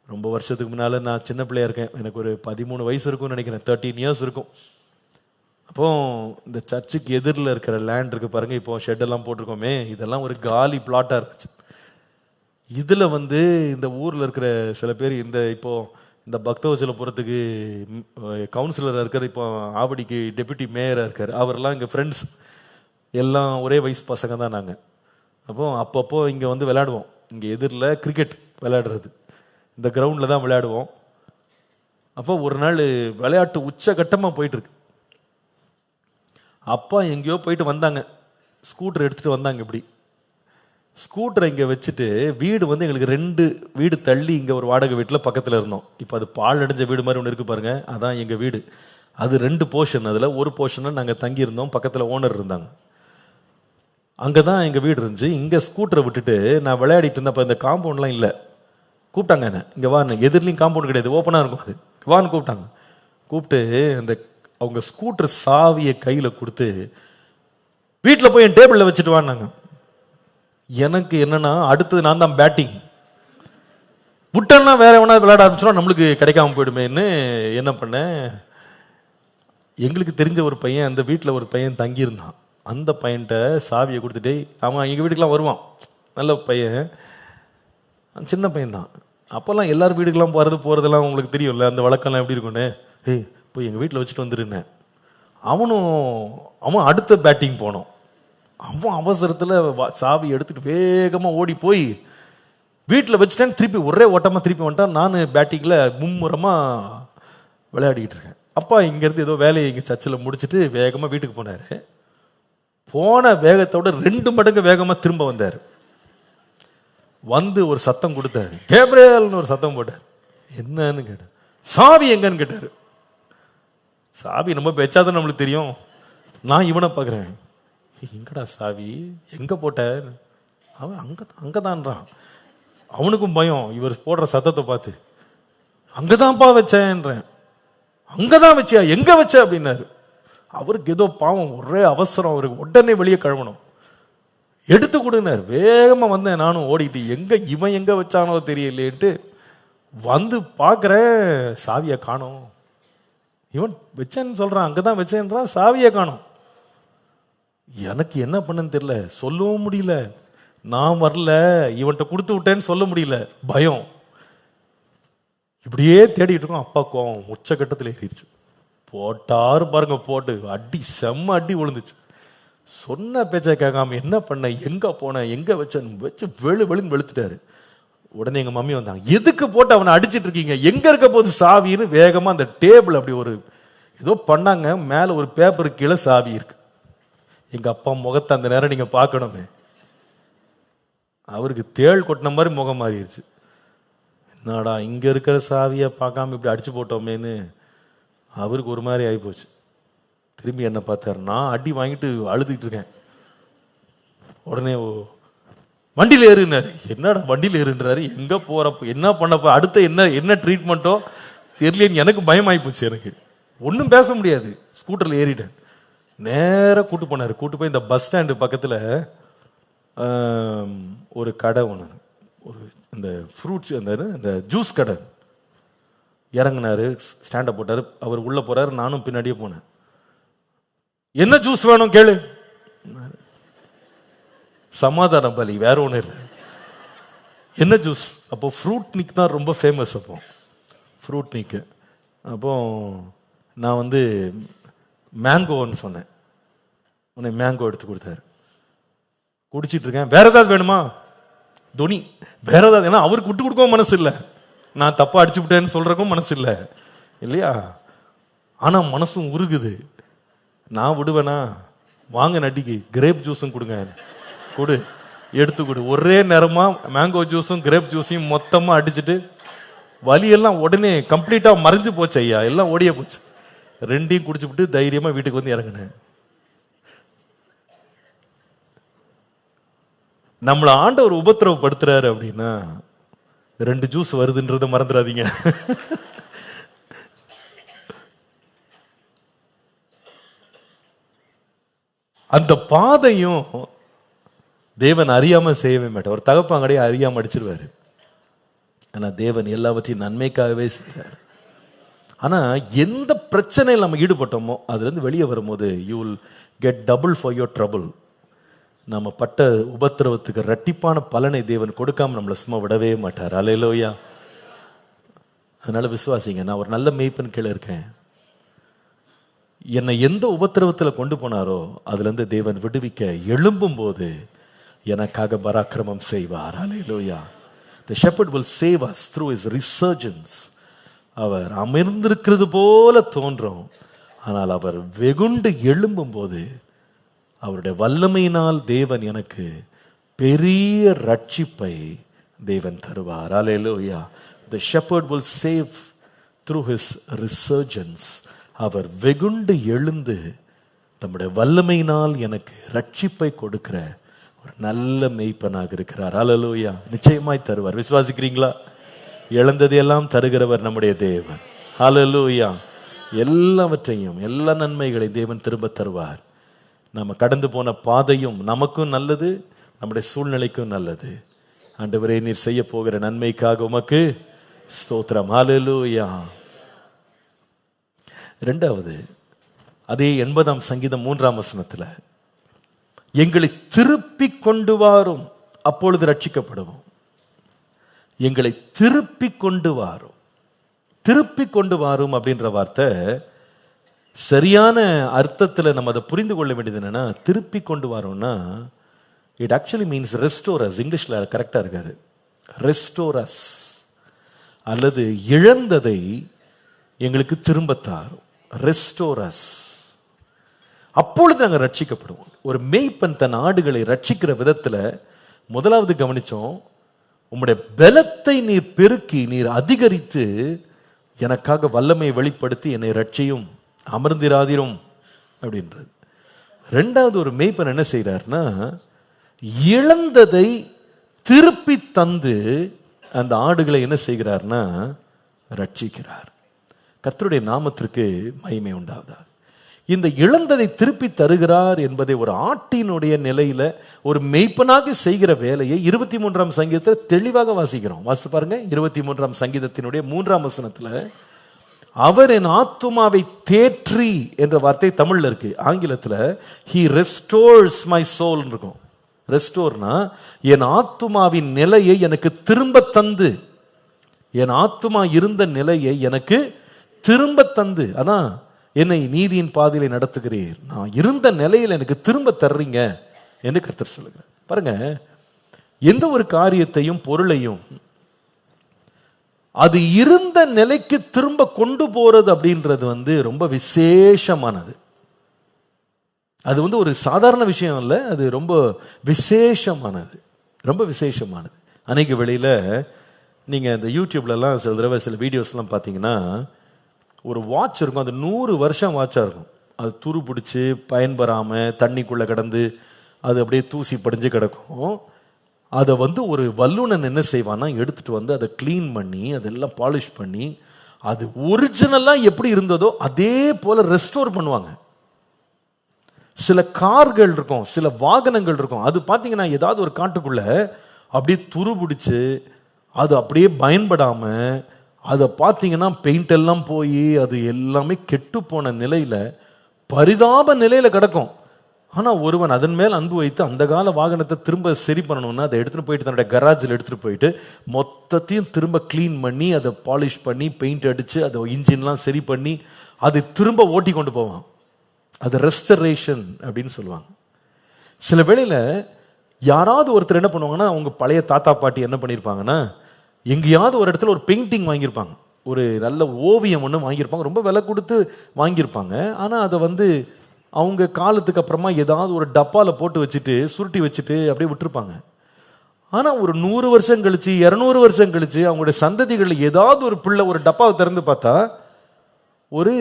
ரொம்ப வருஷத்துக்கு முன்னால் நான் சின்ன பிள்ளையா இருக்கேன், எனக்கு ஒரு 13 வயசு இருக்கும்னு நினைக்கிறேன், 13 இயர்ஸ் இருக்கும். அப்போ இந்த சர்ச்சுக்கு எதிரில் இருக்கிற லேண்ட் இருக்கு பாருங்க, இப்போ ஷெட்டெல்லாம் போட்டிருக்கோமே, இதெல்லாம் ஒரு காலி பிளாட்டாக இருந்துச்சு. இதில் வந்து இந்த ஊரில் இருக்கிற சில பேர் இப்போ இந்த பக்தவச்சலபுரத்துக்கு கவுன்சிலராக இருக்கார், இப்போ ஆவடிக்கு டெப்யூட்டி மேயராக இருக்கார், அவரெல்லாம் எங்கள் ஃப்ரெண்ட்ஸ், எல்லாம் ஒரே வயசு பசங்க தான் நாங்கள். அப்பப்போ இங்கே வந்து விளையாடுவோம். இங்கே எதிரில் கிரிக்கெட் விளையாடுறது இந்த கிரவுண்டில் தான் விளையாடுவோம். அப்போ ஒரு நாள் விளையாட்டு உச்சகட்டமாக போயிட்டுருக்கு. அப்பா எங்கேயோ போயிட்டு வந்தாங்க, ஸ்கூட்டர் எடுத்துகிட்டு வந்தாங்க. இப்படி ஸ்கூட்டரை இங்கே வச்சுட்டு, வீடு வந்து எங்களுக்கு 2 வீடு தள்ளி இங்கே ஒரு வாடகை வீட்டில் பக்கத்தில் இருந்தோம். இப்போ அது பால் அடைஞ்ச வீடு மாதிரி ஒன்று இருக்குது பாருங்கள், அதான் எங்கள் வீடு. அது 2 போர்ஷன், அதில் ஒரு போர்ஷனில் நாங்கள் தங்கியிருந்தோம், பக்கத்தில் ஓனர் இருந்தாங்க, அங்கே தான் எங்கள் வீடு இருந்துச்சு. இங்கே ஸ்கூட்டரை விட்டுட்டு நான் விளையாடிட்டு இருந்தேன். அப்போ இந்த காம்பவுண்ட்லாம் இல்லை, கூப்பிட்டாங்க என்ன, இங்கே வான்னு. எதிர்லையும் காம்பவுண்ட் கிடையாது, ஓப்பனாக இருக்கும், அது வான்னு கூப்பிட்டாங்க. கூப்பிட்டு அந்த அவங்க ஸ்கூட்டர் சாவியை கையில் கொடுத்து வீட்டில் போய் என் டேபிளில் வச்சுட்டு வான்னாங்க. எனக்கு என்னன்னா அடுத்தது நான் தான் பேட்டிங், விட்டேன்னா வேற எவனா விளையாட ஆரம்பிச்சிடும், நம்மளுக்கு கிடைக்காம போயிடுமேன்னு என்ன பண்ணேன், எங்களுக்கு தெரிஞ்ச ஒரு பையன் அந்த வீட்டில் ஒரு பையன் தங்கியிருந்தான், அந்த பையன்கிட்ட சாவியை கொடுத்துட்டே, அவன் எங்கள் வீட்டுக்கெலாம் வருவான், நல்ல பையன், சின்ன பையன்தான். அப்போல்லாம் எல்லார் வீடுக்கெல்லாம் போகிறதெல்லாம் உங்களுக்கு தெரியும்ல, அந்த வழக்கம்லாம் எப்படி இருக்குன்னு, போய் எங்கள் வீட்டில் வச்சுட்டு வந்துருந்தேன். அவன் அடுத்த பேட்டிங் போனோம். அவன் அவசரத்தில் சாவி எடுத்துகிட்டு வேகமாக ஓடி போய் வீட்டில் வச்சுட்டேன். திருப்பி ஒரே ஓட்டமாக திருப்பி வந்துட்டான். நான் பேட்டிங்கில் மும்முரமாக விளையாடிக்கிட்டு இருக்கேன். அப்பா இங்கேருந்து ஏதோ வேலையை இங்கே சர்ச்சில் முடிச்சுட்டு வேகமாக வீட்டுக்கு போனார். போன வேகத்தோட 2 மடங்கு வேகமாக திரும்ப வந்தார். வந்து ஒரு சத்தம் கொடுத்தாரு, கேப்ரியல்னு ஒரு சத்தம் போட்டார். என்னன்னு கேட்டார். சாவி எங்கன்னு கேட்டார். சாவி நம்ம பேச்சாதான் நம்மளுக்கு தெரியும். நான் இவனை பார்க்குறேன், எங்கடா சாவி, எங்கே போட்ட, அவன் அங்கதான்றான். அவனுக்கும் பயம் இவர் போடுற சத்தத்தை பார்த்து. அங்கதான்ப்பா வச்சேன்றேன். அங்கதான் வச்சியா, எங்க வச்ச அப்படின்னாரு. அவருக்கு ஏதோ பாவம், ஒரே அவசரம், அவருக்கு உடனே வெளியே கழுவணும். எடுத்து கொடுனார். வேகமா வந்தேன் நானும் ஓடிட்டு, இவன் எங்க வச்சானோ தெரியலேன்ட்டு வந்து பார்க்குறேன், சாவியை காணோம். இவன் வச்சேன்னு சொல்றான், அங்கதான் வச்சேன்றான், சாவியை காணோம். எனக்கு என்ன பண்ணன்னு தெரியல, சொல்லவும் முடியல. நான் வரல, இவன்கிட்ட கொடுத்து விட்டேன்னு சொல்ல முடியல, பயம். இப்படியே தேடிட்டு இருக்கோம். அப்பா கோவம் உச்சகட்டத்தில் ஏறிடுச்சு. போட்டாரு பாருங்க, போட்டு அடி, செம்ம அடி விழுந்துச்சு. சொன்ன பேச்சை கேட்காம என்ன பண்ண, எங்க போன, எங்க வச்சு வெளுன்னு வெளுத்துட்டாரு. உடனே எங்க மம்மி வந்தாங்க. எதுக்கு போட்டு அவனை அடிச்சிட்டு இருக்கீங்க, எங்க இருக்க போது சாவின்னு வேகமா அந்த டேபிள் அப்படி ஒரு ஏதோ பண்ணாங்க. மேல ஒரு பேப்பர் கீழே சாவி இருக்கு. எங்க அப்பா முகத்தை அந்த நேரம் நீங்க பார்க்கணுமே, அவருக்கு தேள் கொட்டின மாதிரி முகம் மாறிடுச்சு. என்னடா இங்க இருக்கிற சாவியை பார்க்காம இப்படி அடிச்சு போட்டோமேன்னு அவருக்கு ஒரு மாதிரி ஆகிப்போச்சு. திரும்பி என்ன பார்த்தாரு, நான் அடி வாங்கிட்டு அழுதுகிட்டு இருக்கேன். உடனே வண்டியில் ஏறுனாரு. என்னடா வண்டியில் ஏறுன்றாரு, எங்க போறப்ப என்ன பண்ணப்போ அடுத்த என்ன ட்ரீட்மெண்ட்டோ தெரியலன்னு எனக்கு பயமாகி போச்சு. எனக்கு ஒன்றும் பேச முடியாது. ஸ்கூட்டரில் ஏறிட்டேன். நேராக கூட்டு போனார். கூட்டு போய் இந்த பஸ் ஸ்டாண்டு பக்கத்தில் ஒரு கடை ஒன்று, ஒரு இந்த ஃப்ரூட்ஸ் அந்த ஜூஸ் கடை. இறங்கினாரு, ஸ்டாண்டை போட்டார். அவர் உள்ள போறாரு, நானும் பின்னாடியே போனேன். என்ன ஜூஸ் வேணும் கேளு. சமாதான பலி, வேற ஒன்றும் இல்லை. என்ன ஜூஸ்? அப்போ ஃப்ரூட் நிக் தான் ரொம்ப ஃபேமஸ். அப்போ ஃப்ரூட் நிக்கு. அப்போ நான் வந்து மேங்கோன்னு சொன்னேன். உன்னை மேங்கோ எடுத்து கொடுத்தாரு. குடிச்சிட்டு இருக்கேன். வேற ஏதாவது வேணுமா துணி, வேற ஏதாவது. ஏன்னா அவருக்கு விட்டு கொடுக்கவும் மனசு இல்லை, நான் தப்பா அடிச்சு விட்டேன்னு சொல்றதுக்கும் மனசு இல்லை இல்லையா. ஆனா மனசும் உருகுது. நான் விடுவேனா, வாங்க நட்டிக்கு கிரேப் ஜூஸும் கொடுங்க, கொடு, எடுத்து கொடு. ஒரே நேரமா மேங்கோ ஜூஸும் கிரேப் ஜூஸையும் மொத்தமா அடிச்சுட்டு வலியெல்லாம் உடனே கம்ப்ளீட்டா மறைஞ்சு போச்சு ஐயா, எல்லாம் ஓடிய போச்சு. ரெண்டையும் குடிச்சுட்டு தைரியமா வீட்டுக்கு வந்து இறங்கினேன். நம்மளை ஆண்டவர் உபத்திரவப்படுத்துறாரு அப்படின்னா 2 ஜூஸ் வருதுன்றதை மறந்துடாதீங்க. அந்த பாதையும் தேவன் அறியாம செய்யவே மாட்டார். ஒரு தகப்பாங்கடையே அறியாம அடிச்சிருவாரு. ஆனா தேவன் எல்லாவற்றையும் நன்மைக்காகவே செய்கிறார். ஆனா எந்த பிரச்சனையில் நம்ம ஈடுபட்டோமோ அதுல இருந்து வெளியே வரும்போது you will get double for your trouble. நம்ம பட்ட உபத்திரவத்துக்கு இரட்டிப்பான பலனை தேவன் கொடுக்காம நம்மளை சும்மா விடவே மாட்டார். அல்லேலூயா. அதனால விசுவாசிங்க, நான் ஒரு நல்ல மேய்ப்பன் கீழே இருக்கேன். என்னை எந்த உபத்திரவத்தில் கொண்டு போனாரோ அதுல இருந்து தேவன் விடுவிக்க எழும்பும் போது எனக்காக பராக்கிரமம் செய்வார். அல்லேலூயா. The shepherd will save us through his resurgence. அவர் அமர்ந்திருக்கிறது போல தோன்றும், ஆனால் அவர் வெகுண்டு எழும்பும் போது அவருடைய வல்லமையினால் தேவன் எனக்கு பெரிய ரட்சிப்பை தேவன் தருவார். அல்லேலூயா. The shepherd will save through his resurgence. அவர் வெகுண்டு எழுந்து தம்முடைய வல்லமையினால் எனக்கு ரட்சிப்பை கொடுக்கிற ஒரு நல்ல மேய்ப்பனாக இருக்கிறார். அல்லேலூயா. நிச்சயமாய் தருவார். விசுவாசிக்கிறீங்களா? இழந்ததையெல்லாம் தருகிறவர் நம்முடைய தேவன். அல்லேலூயா. எல்லாவற்றையும், எல்லா நன்மைகளையும் தேவன் திரும்ப தருவார். நம்ம கடந்து போன பாதையும் நமக்கும் நல்லது, நம்முடைய சூழ்நிலைக்கும் நல்லது. ஆண்டவரே, நீர் செய்ய போகிற நன்மைக்காக உமக்கு ஸ்தோத்திரம். ஹல்லேலூயா. 2வது, அதே 80ஆம் சங்கீதம் 3ஆம் வசனத்துல, எங்களை திருப்பி கொண்டு வாரும், அப்பொழுது ரட்சிக்கப்படுவோம். எங்களை திருப்பி கொண்டு வாரும். திருப்பி கொண்டு வாரும் அப்படின்ற வார்த்தை சரியான அர்த்தத்தில் நம்ம அதை புரிந்து கொள்ள வேண்டியது என்னன்னா, திருப்பி கொண்டு வரோம்னா இட் ஆக்சுவலி மீன்ஸ் ரெஸ்டோரஸ். இங்கிலீஷ்ல கரெக்டா இருக்காது. ரெஸ்டோரஸ் அல்லது இழந்ததை எங்களுக்கு திரும்ப தாரும். ரெஸ்டோரஸ். அப்பொழுது நாங்கள் ரட்சிக்கப்படுவோம். ஒரு மேய்ப்பன் தன் ஆடுகளை ரட்சிக்கிற விதத்துல முதலாவது கவனிச்சோம், உம்முடைய பலத்தை நீர் பெருக்கி நீர் அதிகரித்து எனக்காக வல்லமை வெளிப்படுத்தி என்னை ரட்சியும், அமர்ந்திராதிரும் அப்படின்றது. 2வது, ஒரு மேய்ப்பன் என்ன செய்கிறார்னா, இழந்ததை திருப்பி தந்து அந்த ஆடுகளை என்ன செய்கிறார்னா ரட்சிக்கிறார். கர்த்தருடைய நாமத்திற்கு மகிமை உண்டாவதா. இந்த இழந்ததை திருப்பி தருகிறார் என்பதை ஒரு ஆட்டினுடைய நிலையில ஒரு மெய்ப்பனாக செய்கிற வேலையை 23ஆம் சங்கீதத்தில் தெளிவாக வாசிக்கிறோம். வாசி பாருங்க, 23ஆம் சங்கீதத்தினுடைய 3ஆம் வசனத்துல, அவர் என் ஆத்துமாவை தேற்றி என்ற வார்த்தை தமிழ்ல இருக்கு. ஆங்கிலத்துல he restores my soul இருக்கும். ரெஸ்டோர்னா என் ஆத்துமாவின் நிலையை எனக்கு திரும்ப தந்து, என் ஆத்துமா இருந்த நிலையை எனக்கு திரும்ப தந்து, அதான் என்னை நீதியின் பாதையில நடத்துகிறீர், நான் இருந்த நிலையில் எனக்கு திரும்ப தர்றீங்க என்று கர்த்தர் சொல்லுகிறார். பாருங்க, எந்த ஒரு காரியத்தையும் பொருளையும் அது இருந்த நிலைக்கு திரும்ப கொண்டு போறது அப்படின்றது ரொம்ப விசேஷமானது. அது ஒரு சாதாரண விஷயம் இல்லை, அது ரொம்ப விசேஷமானது, ரொம்ப விசேஷமானது. அநேக வேளையில் நீங்கள் இந்த யூடியூப்லலாம் சில தடவை சில வீடியோஸ்லாம் பார்த்தீங்கன்னா, ஒரு வாட்ச் இருக்கும், அது 100 வருஷம் வாட்சாக இருக்கும். அது துரு பிடிச்சி பயன்பெறாமல் தண்ணிக்குள்ளே கிடந்து அது அப்படியே தூசி படிஞ்சு கிடக்கும். அதை ஒரு வல்லுநன் என்ன செய்வான்னா எடுத்துகிட்டு அதை க்ளீன் பண்ணி அதெல்லாம் பாலிஷ் பண்ணி அது ஒரிஜினலாக எப்படி இருந்ததோ அதே போல் ரெஸ்டோர் பண்ணுவாங்க. சில கார்கள் இருக்கும், சில வாகனங்கள் இருக்கும், அது பார்த்தீங்கன்னா ஏதாவது ஒரு காட்டுக்குள்ள அப்படியே துரு பிடிச்சி அது அப்படியே பயன்படாமல் அதை பார்த்தீங்கன்னா பெயிண்ட் எல்லாம் போய் அது எல்லாமே கெட்டு போன நிலையில் பரிதாப நிலையில் கிடக்கும். ஆனால் ஒருவன் அதன் மேல் அன்பு வைத்து அந்த கால வாகனத்தை திரும்ப சரி பண்ணணும்னா அதை எடுத்துகிட்டு போயிட்டு தன்னுடைய கராஜில் எடுத்துகிட்டு போயிட்டு மொத்தத்தையும் திரும்ப க்ளீன் பண்ணி அதை பாலிஷ் பண்ணி பெயிண்ட் அடித்து அதை இன்ஜின்லாம் சரி பண்ணி அதை திரும்ப ஓட்டி கொண்டு போவான். அது ரெஸ்டரேஷன் அப்படின்னு சொல்லுவாங்க. சில வேளையில் யாராவது ஒருத்தர் என்ன பண்ணுவாங்கன்னா, அவங்க பழைய தாத்தா பாட்டி என்ன பண்ணியிருப்பாங்கன்னா, எங்கேயாவது ஒரு இடத்துல ஒரு பெயிண்டிங் வாங்கியிருப்பாங்க, ஒரு நல்ல ஓவியம் ஒன்று வாங்கியிருப்பாங்க, ரொம்ப விலை கொடுத்து வாங்கியிருப்பாங்க. ஆனால் அதை அவங்க காலத்துக்கு அப்புறமா ஏதாவது ஒரு டப்பாவில் போட்டு வச்சுட்டு சுருட்டி வச்சுட்டு அப்படியே விட்டுருப்பாங்க. ஆனால் ஒரு 100 வருஷம் கழிச்சு 200 வருஷம் கழிச்சு அவங்களுடைய சந்ததிகளில் ஏதாவது ஒரு பிள்ளை ஒரு டப்பாவை திறந்து பார்த்தா ஒரு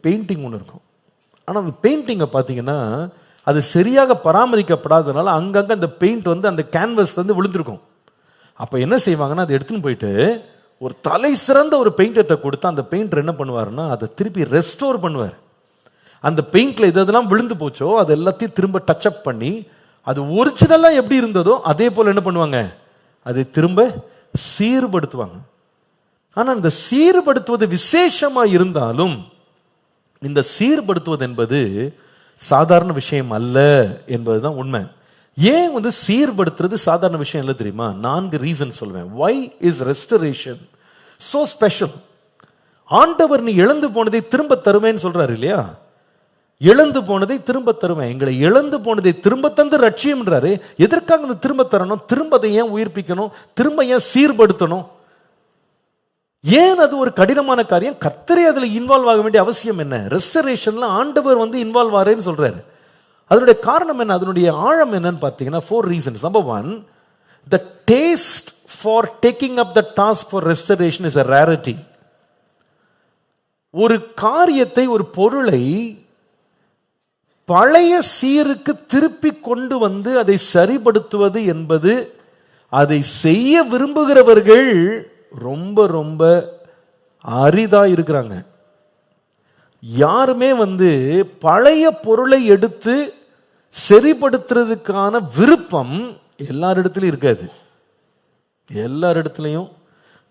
பெயிண்டிங் ஒன்று இருக்கும். ஆனால் அந்த பெயிண்டிங்கை பார்த்தீங்கன்னா அது சரியாக பராமரிக்கப்படாததுனால அங்கங்கே அந்த பெயிண்ட் அந்த கேன்வஸ் விழுந்திருக்கும். அப்போ என்ன செய்வாங்கன்னா அதை எடுத்துன்னு போயிட்டு ஒரு தலை சிறந்த ஒரு பெயிண்டர்கிட்ட கொடுத்தா அந்த பெயிண்டர் என்ன பண்ணுவாருன்னா அதை திருப்பி ரெஸ்டோர் பண்ணுவார். அந்த பெயிண்ட்ல எதெல்லாம் விழுந்து போச்சோ அது எல்லாத்தையும் திரும்ப டச்சப் பண்ணி அது ஒரிஜினலாக எப்படி இருந்ததோ அதே போல் என்ன பண்ணுவாங்க, அதை திரும்ப சீர்படுத்துவாங்க. ஆனால் இந்த சீர்படுத்துவது விசேஷமாக இருந்தாலும் இந்த சீர்படுத்துவது என்பது சாதாரண விஷயம் அல்ல என்பதுதான் உண்மை. ஏன் சீர்படுத்துறது சாதாரண விஷயம் இல்லை தெரியுமா? 4 ரீசன் சொல்வேன். why is restoration so special? ஆண்டவர் நீ இழந்து போனதை திரும்ப தருவேன்னு சொல்றாரு இல்லையா? இழந்து போனதை திரும்ப தருவேன், எங்களை இழந்து போனதை திரும்ப தந்து ரட்சியம்ன்றாரு. எதற்காக அந்த திரும்ப தரணும்? திரும்ப அதை ஏன் உயிர்ப்பிக்கணும்? திரும்ப ஏன் சீர்படுத்தணும்? ஏன் அது ஒரு கடினமான காரியம்? கர்த்தரே அதில் இன்வால்வ் ஆக வேண்டிய அவசியம் என்ன? ரெஸ்டரேஷன்ல ஆண்டவர் இன்வால்வ் ஆறேன்னு சொல்றாரு. அதனுடைய காரணம் என்ன? அதனுடைய ஆழம் என்னன்னு பார்த்தீங்கன்னா 4 reasons. Number 1, the taste for taking up the task for restoration is a rarity. ஒரு காரியத்தை, ஒரு பொருளை பழைய சீருக்கு திருப்பி கொண்டு அதை சரிபடுத்துவது என்பது, அதை செய்ய விரும்புகிறவர்கள் ரொம்ப ரொம்ப அரிதா இருக்கிறாங்க. யாருமே பழைய பொருளை எடுத்து சரிபடுத்துறதுக்கான விருப்பம் எல்லாரிடத்துலையும் இருக்காது, எல்லாரிடத்துலையும்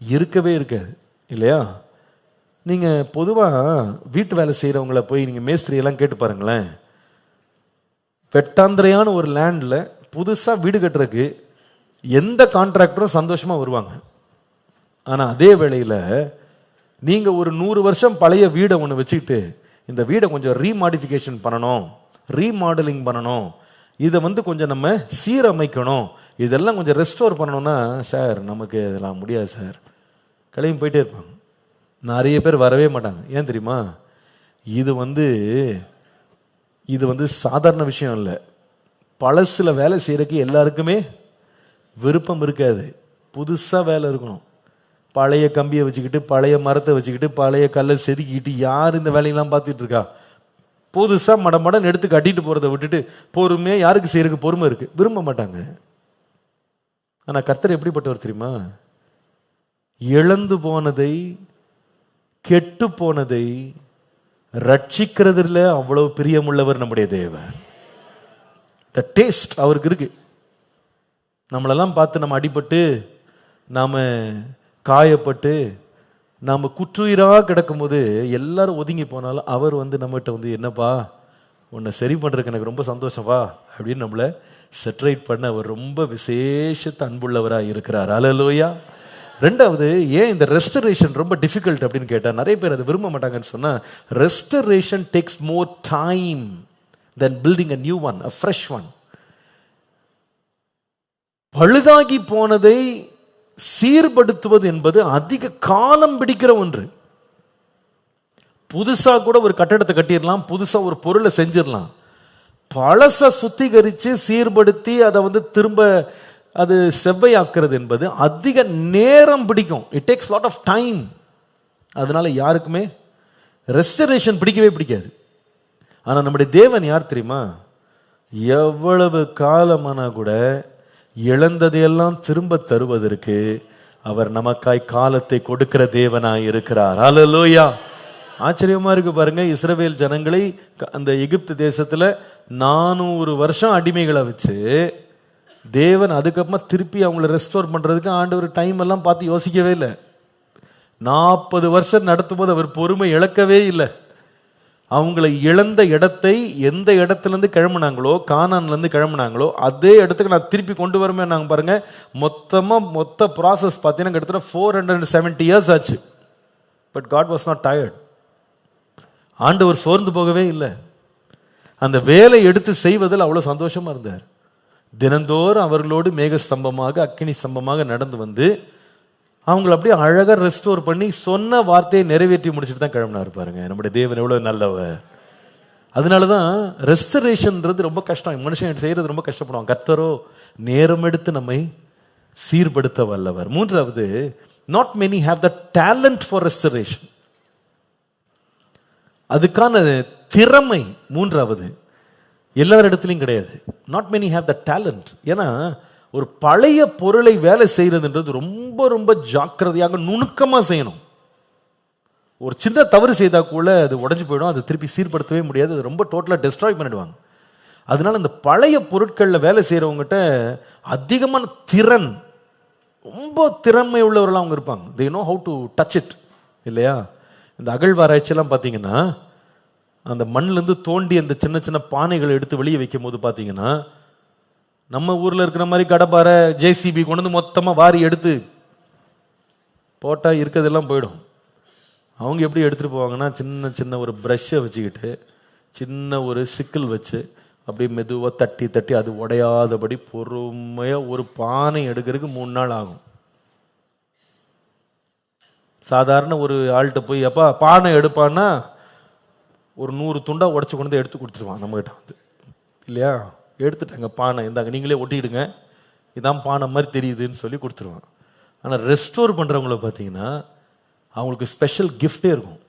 இருக்கவே இருக்காது இல்லையா? நீங்கள் பொதுவாக வீட்டு வேலை செய்கிறவங்கள போய் நீங்கள் மேஸ்திரியெல்லாம் கேட்டு பாருங்களேன். வெட்டாந்திரையான ஒரு லேண்டில் புதுசாக வீடு கட்டுறதுக்கு எந்த கான்ட்ராக்டரும் சந்தோஷமாக வருவாங்க. ஆனால் அதே வேளையில் நீங்கள் ஒரு 100 வருஷம் பழைய வீடை ஒன்று வச்சுக்கிட்டு இந்த வீடை கொஞ்சம் ரீமாடிஃபிகேஷன் பண்ணணும், ரீமாடலிங் பண்ணணும், இதை கொஞ்சம் நம்ம சீரமைக்கணும், இதெல்லாம் கொஞ்சம் ரெஸ்டோர் பண்ணணும்னா, சார் நமக்கு இதெல்லாம் முடியாது சார், கிளம்பி போயிட்டே இருப்பாங்க. நிறைய பேர் வரவே மாட்டாங்க. ஏன் தெரியுமா? இது சாதாரண விஷயம் இல்லை. பழசுல வேலை செய்யறதுக்கு எல்லாருக்குமே விருப்பம் இருக்காது, புதுசாக வேலை இருக்கணும். பழைய கம்பியை வச்சுக்கிட்டு, பழைய மரத்தை வச்சுக்கிட்டு, பழைய கல்லை செதுக்கிட்டு யார் இந்த வேலையெல்லாம் பார்த்துட்டு இருக்கா? புதுசா மடமடன் எடுத்து கட்டிட்டு போறதை விட்டுட்டு பொறுமையா யாருக்கு செய்யறதுக்கு பொறுமை இருக்கு, விரும்ப மாட்டாங்க. ஆனா கர்த்தர் எப்படிப்பட்டவர் தெரியுமா? இழந்து போனதை, கெட்டு போனதை ரட்சிக்கிறதுல அவ்வளவு பிரியமுள்ளவர் நம்முடைய தேவன். த டேஸ்ட் அவருக்கு இருக்கு. நம்மளெல்லாம் பார்த்து நம்ம அடிபட்டு, நாம காயப்பட்டு, நாம குற்றுயிராக கிடக்கும் போது எல்லாரும் ஒதுங்கி போனாலும் அவர் நம்மகிட்ட என்னப்பா உன்னை சரி பண்றதுக்கு எனக்கு ரொம்ப சந்தோஷப்பா அப்படின்னு நம்மளை செட்ரைட் பண்ண அவர் ரொம்ப விசேஷத்த அன்புள்ளவராக இருக்கிறார். அல்லேலூயா. ரெண்டாவது, ஏன் இந்த ரெஸ்டரேஷன் ரொம்ப டிஃபிகல்ட் அப்படின்னு கேட்டா, நிறைய பேர் அதை விரும்ப மாட்டாங்கன்னு சொன்னா, restoration takes more time then building a new one, a fresh one. பழுதாகி போனதை சீர்படுத்துவது என்பது அதிக காலம் பிடிக்கிற ஒன்று. புதுசா கூட ஒரு கட்டடத்தை கட்டிடலாம், புதுசா ஒரு பொருளை செஞ்சிடலாம். பழச சுத்திகரித்து சீர்படுத்தி அதை திரும்ப அது செவ்வையாக்குறது என்பது அதிக நேரம் பிடிக்கும். It takes lot of time. அதனால யாருக்குமே ரெஸ்டரேஷன் பிடிக்கவே பிடிக்காது. ஆனா நம்முடைய தேவன் யார் தெரியுமா? எவ்வளவு காலமானா கூட இழந்ததையெல்லாம் திரும்ப தருவதற்கு அவர் நமக்காய் காலத்தை கொடுக்கிற தேவனாய் இருக்கிறார். அல்லேலூயா. ஆச்சரியமா இருக்கு பாருங்க. இஸ்ரவேல் ஜனங்களை அந்த எகிப்து தேசத்துல 400 வருஷம் அடிமைகளை வச்சு தேவன் அதுக்கப்புறமா திருப்பி அவங்களை ரெஸ்டோர் பண்றதுக்கு ஆண்டவர் டைம் எல்லாம் பார்த்து யோசிக்கவே இல்லை. 40 வருஷம் நடத்தும் போது அவர் பொறுமை இழக்கவே இல்லை. அவங்களை இழந்த இடத்தை, எந்த இடத்துல இருந்து கிளம்புனாங்களோ, கானான்ல இருந்து கிளம்புனாங்களோ அதே இடத்துக்கு நான் திருப்பி கொண்டு வருமே. நாங்க பாருங்க, மொத்த ப்ராசஸ் பார்த்தீங்கன்னா கிட்டத்தட்ட 470 இயர்ஸ் ஆச்சு. But God was not tired. ஆண்டவர் சோர்ந்து போகவே இல்லை. அந்த வேலை எடுத்து செய்வதில் அவ்வளவு சந்தோஷமா இருந்தார். தினந்தோறும் அவர்களோடு மேகஸ்தம்பமாக, அக்கினி ஸ்தம்பமாக நடந்து வந்து அவங்களை அப்படியே அழகா ரெஸ்டோர் பண்ணி சொன்ன வார்த்தையை நிறைவேற்றி முடிச்சுட்டு தான் கிளம்பினார். பாருங்க நம்முடைய தேவன் எவ்வளவு நல்லவர். அதனாலதான் ரெஸ்டரேஷன்ன்றது ரொம்ப கஷ்டம். மனுஷன் செய்யறது ரொம்ப கஷ்டப்படுவாங்க. கர்த்தரோ நேரம் எடுத்து நம்மை சீர்படுத்த வல்லவர். மூன்றாவது, not many have the talent for restoration. அதுக்கான திறமை மூன்றாவது எல்லார் இடத்துலையும் கிடையாது. not many have the talent. ஏன்னா ஒரு பழைய பொருளை வேலை செய்யறதுன்றது ரொம்ப ரொம்ப ஜாக்கிரதையாக நுணுக்கமா செய்யணும். ஒரு சின்ன தவறு செய்தா கூட அது உடஞ்சு போயிடும், அது திருப்பி சீர்படுத்தவே முடியாது, அது ரொம்ப டோட்டலா டெஸ்ட்ராய் பண்ணிடுவாங்க. அதனால இந்த பழைய பொருட்களில் வேலை செய்யறவங்ககிட்ட அதிகமான திறன், ரொம்ப திறமை உள்ளவர்களாக அவங்க இருப்பாங்க. they know how to touch it இல்லையா? இந்த அகழ்வாராய்ச்சியெல்லாம் பார்த்தீங்கன்னா, அந்த மண்ணிலேருந்து தோண்டி அந்த சின்ன சின்ன பானைகளை எடுத்து வெளியே வைக்கும் போது பார்த்தீங்கன்னா, நம்ம ஊரில் இருக்கிற மாதிரி கடப்பாரை ஜேசிபி கொண்டு வந்து மொத்தமாக வாரி எடுத்து போட்டால் இருக்கிறதெல்லாம் போயிடும். அவங்க எப்படி எடுத்துகிட்டு போவாங்கன்னா, சின்ன சின்ன ஒரு ப்ரஷ்ஷை வச்சுக்கிட்டு, சின்ன ஒரு சிக்கல் வச்சு அப்படியே மெதுவாக தட்டி தட்டி அது உடையாதபடி பொறுமையாக ஒரு பானை எடுக்கிறதுக்கு 3 நாள் ஆகும். சாதாரண ஒரு ஆள்கிட்ட போய் அப்பா பானை எடுப்பான்னா ஒரு 100 துண்டா உடச்சி கொண்டு வந்து எடுத்து கொடுத்துருவான் நம்மகிட்ட இல்லையா? எடுத்துட்டாங்க பானை, இந்தாங்க நீங்களே ஒட்டிடுங்க, இதான் பானை மாதிரி தெரியுதுன்னு சொல்லி கொடுத்துருவான். ஆனால் ரெஸ்டோர் பண்ணுறவங்கள பார்த்தீங்கன்னா அவங்களுக்கு ஸ்பெஷல் கிஃப்டே இருக்கும்.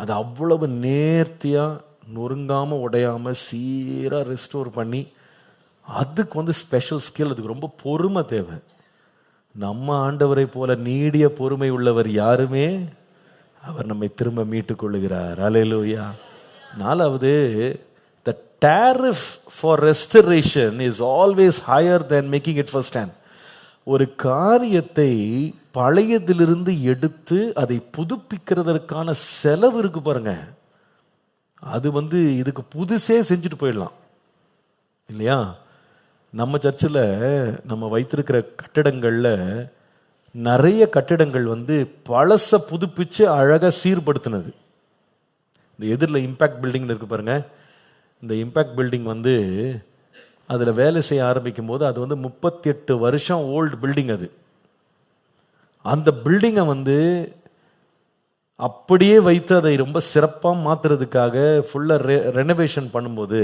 அது அவ்வளவு நேர்த்தியாக நொறுங்காமல் உடையாமல் சீராக ரெஸ்டோர் பண்ணி, அதுக்கு ஸ்பெஷல் ஸ்கில், அதுக்கு ரொம்ப பொறுமை தேவை. நம்ம ஆண்டவரை போல நீடிய பொறுமை உள்ளவர் யாருமே, அவர் நம்மை திரும்ப மீட்டுக் கொள்ளுகிறார். அல்லேலூயா. நாலாவது, the tariff for restoration is always higher than making it first hand. ஒரு காரியத்தை பழையதிலிருந்து எடுத்து அதை புதுப்பிக்கிறதற்கான செலவு இருக்கு பாருங்க, அது இதுக்கு புதுசே செஞ்சுட்டு போயிடலாம் இல்லையா? நம்ம சர்ச்சில் நம்ம வைத்திருக்கிற கட்டிடங்களில் நிறைய கட்டிடங்கள் பழச புதுப்பிச்சு அழகாக சீர்படுத்தினது. இந்த எதிரில் இம்பேக்ட் பில்டிங் இருக்கு பாருங்க, இந்த இம்பேக்ட் பில்டிங் அதில் வேலை செய்ய ஆரம்பிக்கும் போது அது 38 வருஷம் ஓல்டு பில்டிங். அது அந்த பில்டிங்கை அப்படியே வைத்து அதை ரொம்ப சிறப்பாக மாற்றுறதுக்காக ஃபுல்லாக ரெனோவேஷன் பண்ணும்போது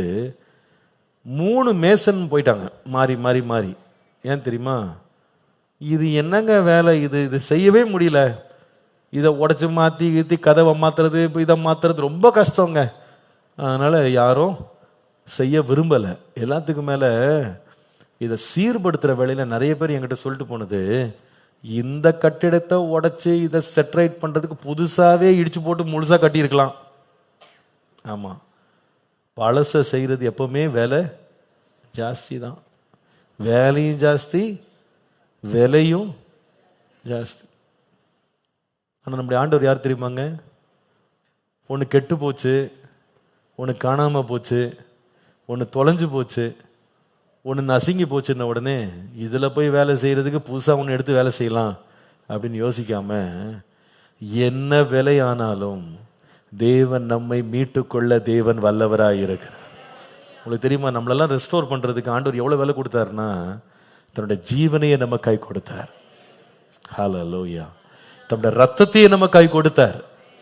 3 மேசன் போயிட்டாங்க மாறி மாறி மாறி. ஏன் தெரியுமா? இது என்னங்க வேலை, இது செய்யவே முடியல, இதை உடச்சி மாற்றி கதவை மாற்றுறது, இதை மாற்றுறது ரொம்ப கஷ்டங்க அதனால் யாரும் செய்ய விரும்பலை. எல்லாத்துக்கும் மேலே இதை சீர்படுத்துகிற வேலையில் நிறைய பேர் என்கிட்ட சொல்லிட்டு போனது, இந்த கட்டிடத்தை உடைச்சி இதை செட்ரைட் பண்ணுறதுக்கு புதுசாகவே இடித்து போட்டு முழுசாக கட்டியிருக்கலாம். ஆமாம், பழசை செய்கிறது எப்போவுமே வேலை ஜாஸ்தி தான். வேலையும் ஜாஸ்தி, விலையும் ஜாஸ்தி. ஆனால் நம்முடைய ஆண்டவர் யார் தெரியுமாங்க? ஒன்று கெட்டு போச்சு, ஒன்று காணாமல் போச்சு, ஒன்று தொலைஞ்சு போச்சு, ஒன்று நசுங்கி போச்சுன்ன உடனே இதில் போய் வேலை செய்கிறதுக்கு புதுசாக ஒன்று எடுத்து வேலை செய்யலாம் அப்படின்னு யோசிக்காம, என்ன விலையானாலும் தேவன் நம்மை மீட்டுக்கொள்ள தேவன் வல்லவராக இருக்கிறார். உங்களுக்கு தெரியுமா, நம்மளெல்லாம் ரெஸ்டோர் பண்ணுறதுக்கு ஆண்டவர் எவ்வளோ விலை கொடுத்தாருன்னா, தன்னுடைய ஜீவனையை நம்ம கை கொடுத்தார். ஹல்லேலூயா. தன்னுடைய ரத்தத்தையே நம்ம கை கொடுத்தார்.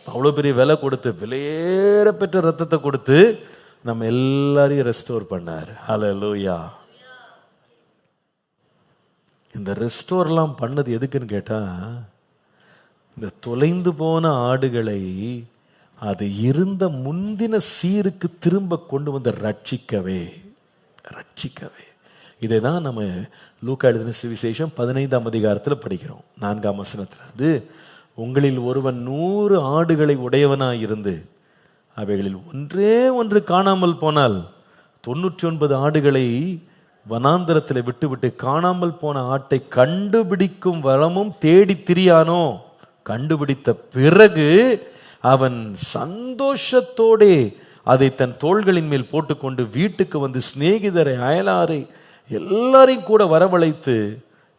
அவ்வளோ பெரிய விலை கொடுத்து, விலையேற பெற்ற ரத்தத்தை கொடுத்து நம்ம எல்லாரையும் ரெஸ்டோர் பண்ணார். ஹல்லேலூயா. இந்த ரெஸ்டோர்லாம் பண்ணது எதுக்குன்னு கேட்டால், இந்த தொலைந்து போன ஆடுகளை அது இருந்த முந்தின சீருக்கு திரும்ப கொண்டு வந்து ரட்சிக்கவே. இதை தான் நம்ம லூக்கா எழுதின சுவிசேஷம் 15ஆம் அதிகாரத்தில் படிக்கிறோம். 4ஆம் வசனத்திலிருந்து, உங்களில் ஒருவன் 100 ஆடுகளை உடையவனாய் இருந்து அவைகளில் ஒன்றே ஒன்று காணாமல் போனால் 99 ஆடுகளை வனாந்தரத்தில் விட்டுவிட்டு காணாமல் போன ஆட்டை கண்டுபிடிக்கும் வரமும் தேடி திரியானோ? கண்டுபிடித்த பிறகு அவன் சந்தோஷத்தோடே அதை தன் தோள்களின் மேல் போட்டுக்கொண்டு வீட்டுக்கு வந்து சிநேகிதரை, அயலாரை எல்லாரையும் கூட வரவழைத்து,